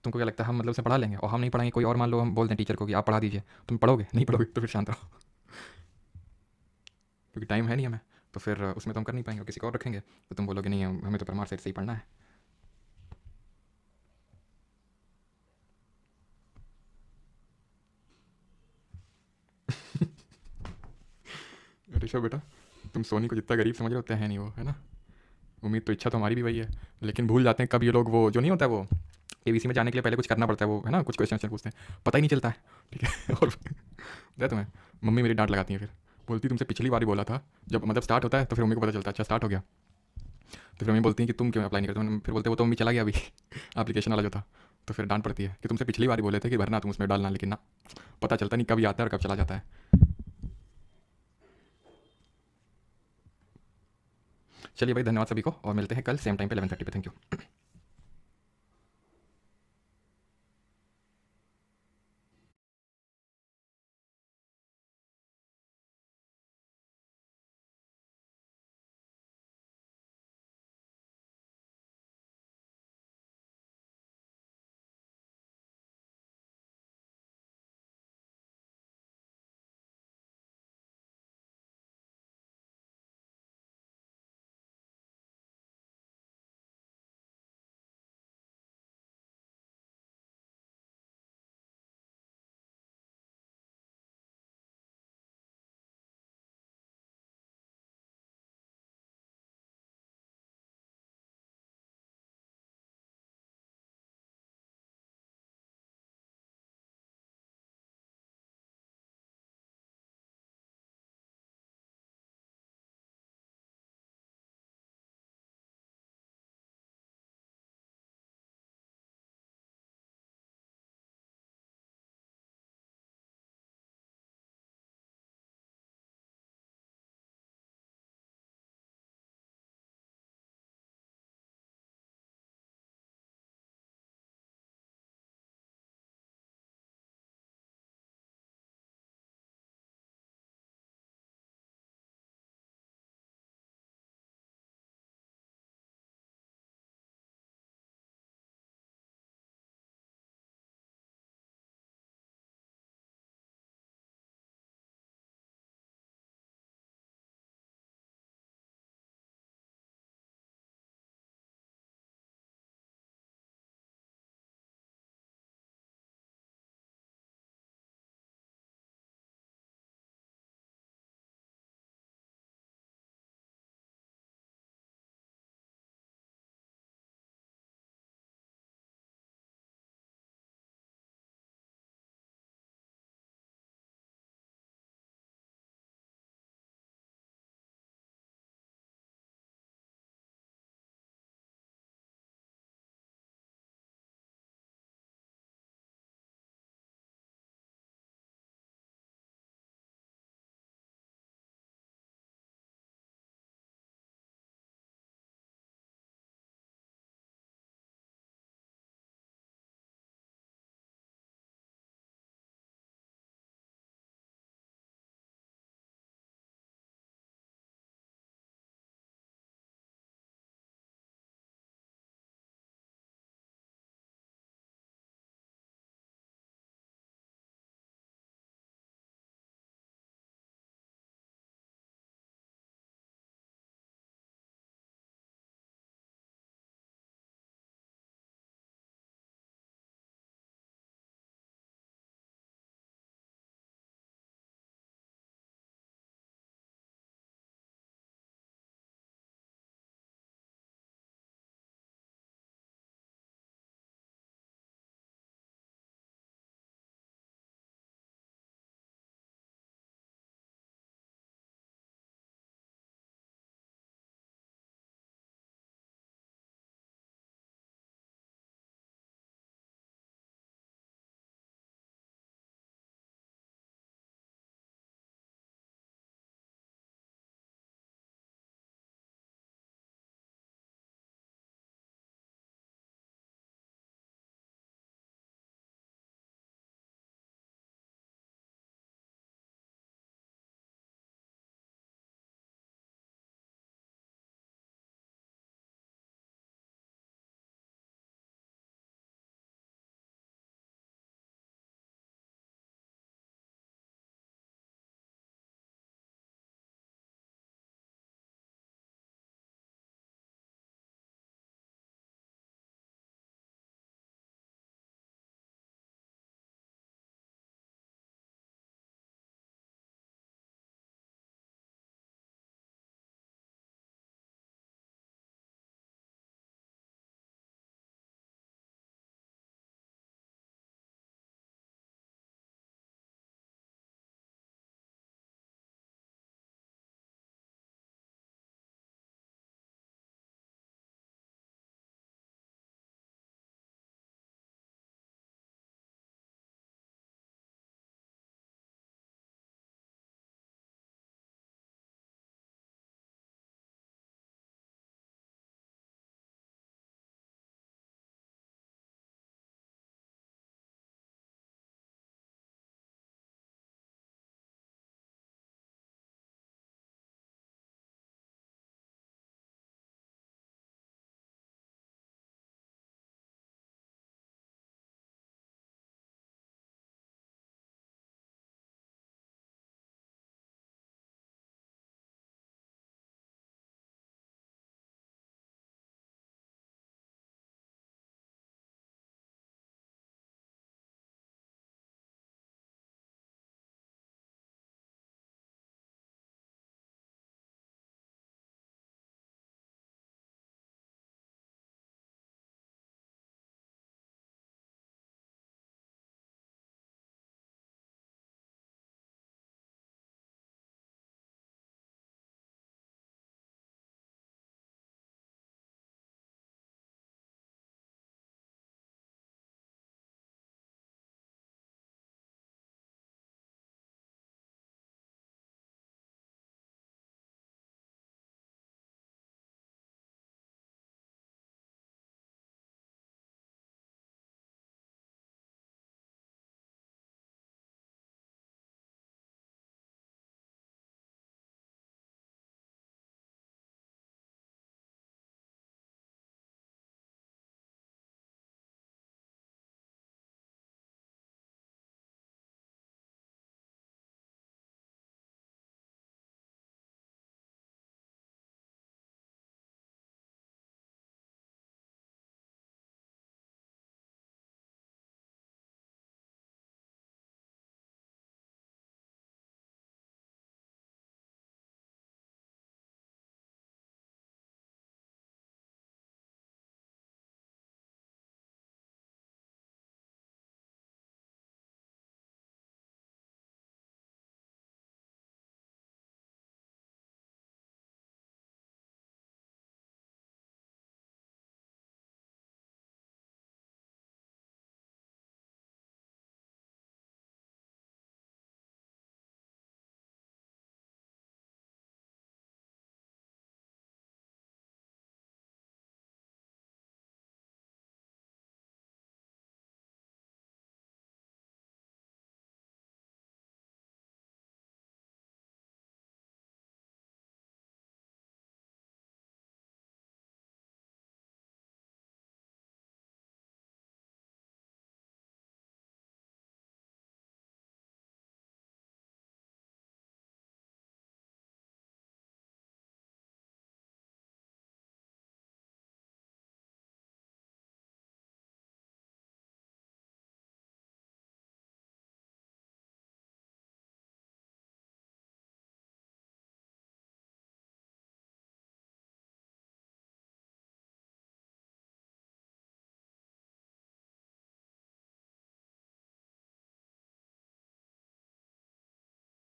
तुमको क्या लगता है हम मतलब से पढ़ा लेंगे? और हम नहीं पढ़ाएंगे, कोई और मान लो हम बोल दें टीचर को कि आप पढ़ा दीजिए, तुम पढ़ोगे? नहीं पढ़ोगे तो फिर शांत रहो। क्योंकि टाइम है नहीं हमें, तो फिर उसमें तो हम कर नहीं पाएंगे। किसी को और रखेंगे तो तुम बोलोगे नहीं हमें तो परमार सेट से ही पढ़ना है। ऋषभ बेटा, तुम सोनी को जितना गरीब समझ रहे होते हैं नहीं वो, है ना। उम्मीद तो इच्छा तो हमारी भी वही है, लेकिन भूल जाते हैं कब ये लोग, वो जो नहीं होता है वो केबीसी में जाने के लिए पहले कुछ करना पड़ता है वो, है ना, कुछ क्वेश्चन पूछते हैं, पता ही नहीं चलता है, ठीक है। और पता है तुम्हें, मम्मी मेरी डांट लगाती है, फिर बोलती तुमसे पिछली बार ही बोला था, जब मतलब स्टार्ट होता है तो फिर मम्मी को पता चलता है अच्छा स्टार्ट हो गया, तो फिर मम्मी बोलती है कि तुम क्यों अप्लाई नहीं करते, फिर बोलते वो तो मम्मी चला गया अभी एप्लीकेशन वाला जो था, तो फिर डांट पड़ती है कि तुमसे पिछली बार ही बोले थे कि भरना तुम उसमें डालना, लेकिन ना, पता चलता नहीं कब आता है और कब चला जाता है। चलिए भाई, धन्यवाद सभी को, और मिलते हैं कल सेम टाइम पे 11:30 पे। Thank you.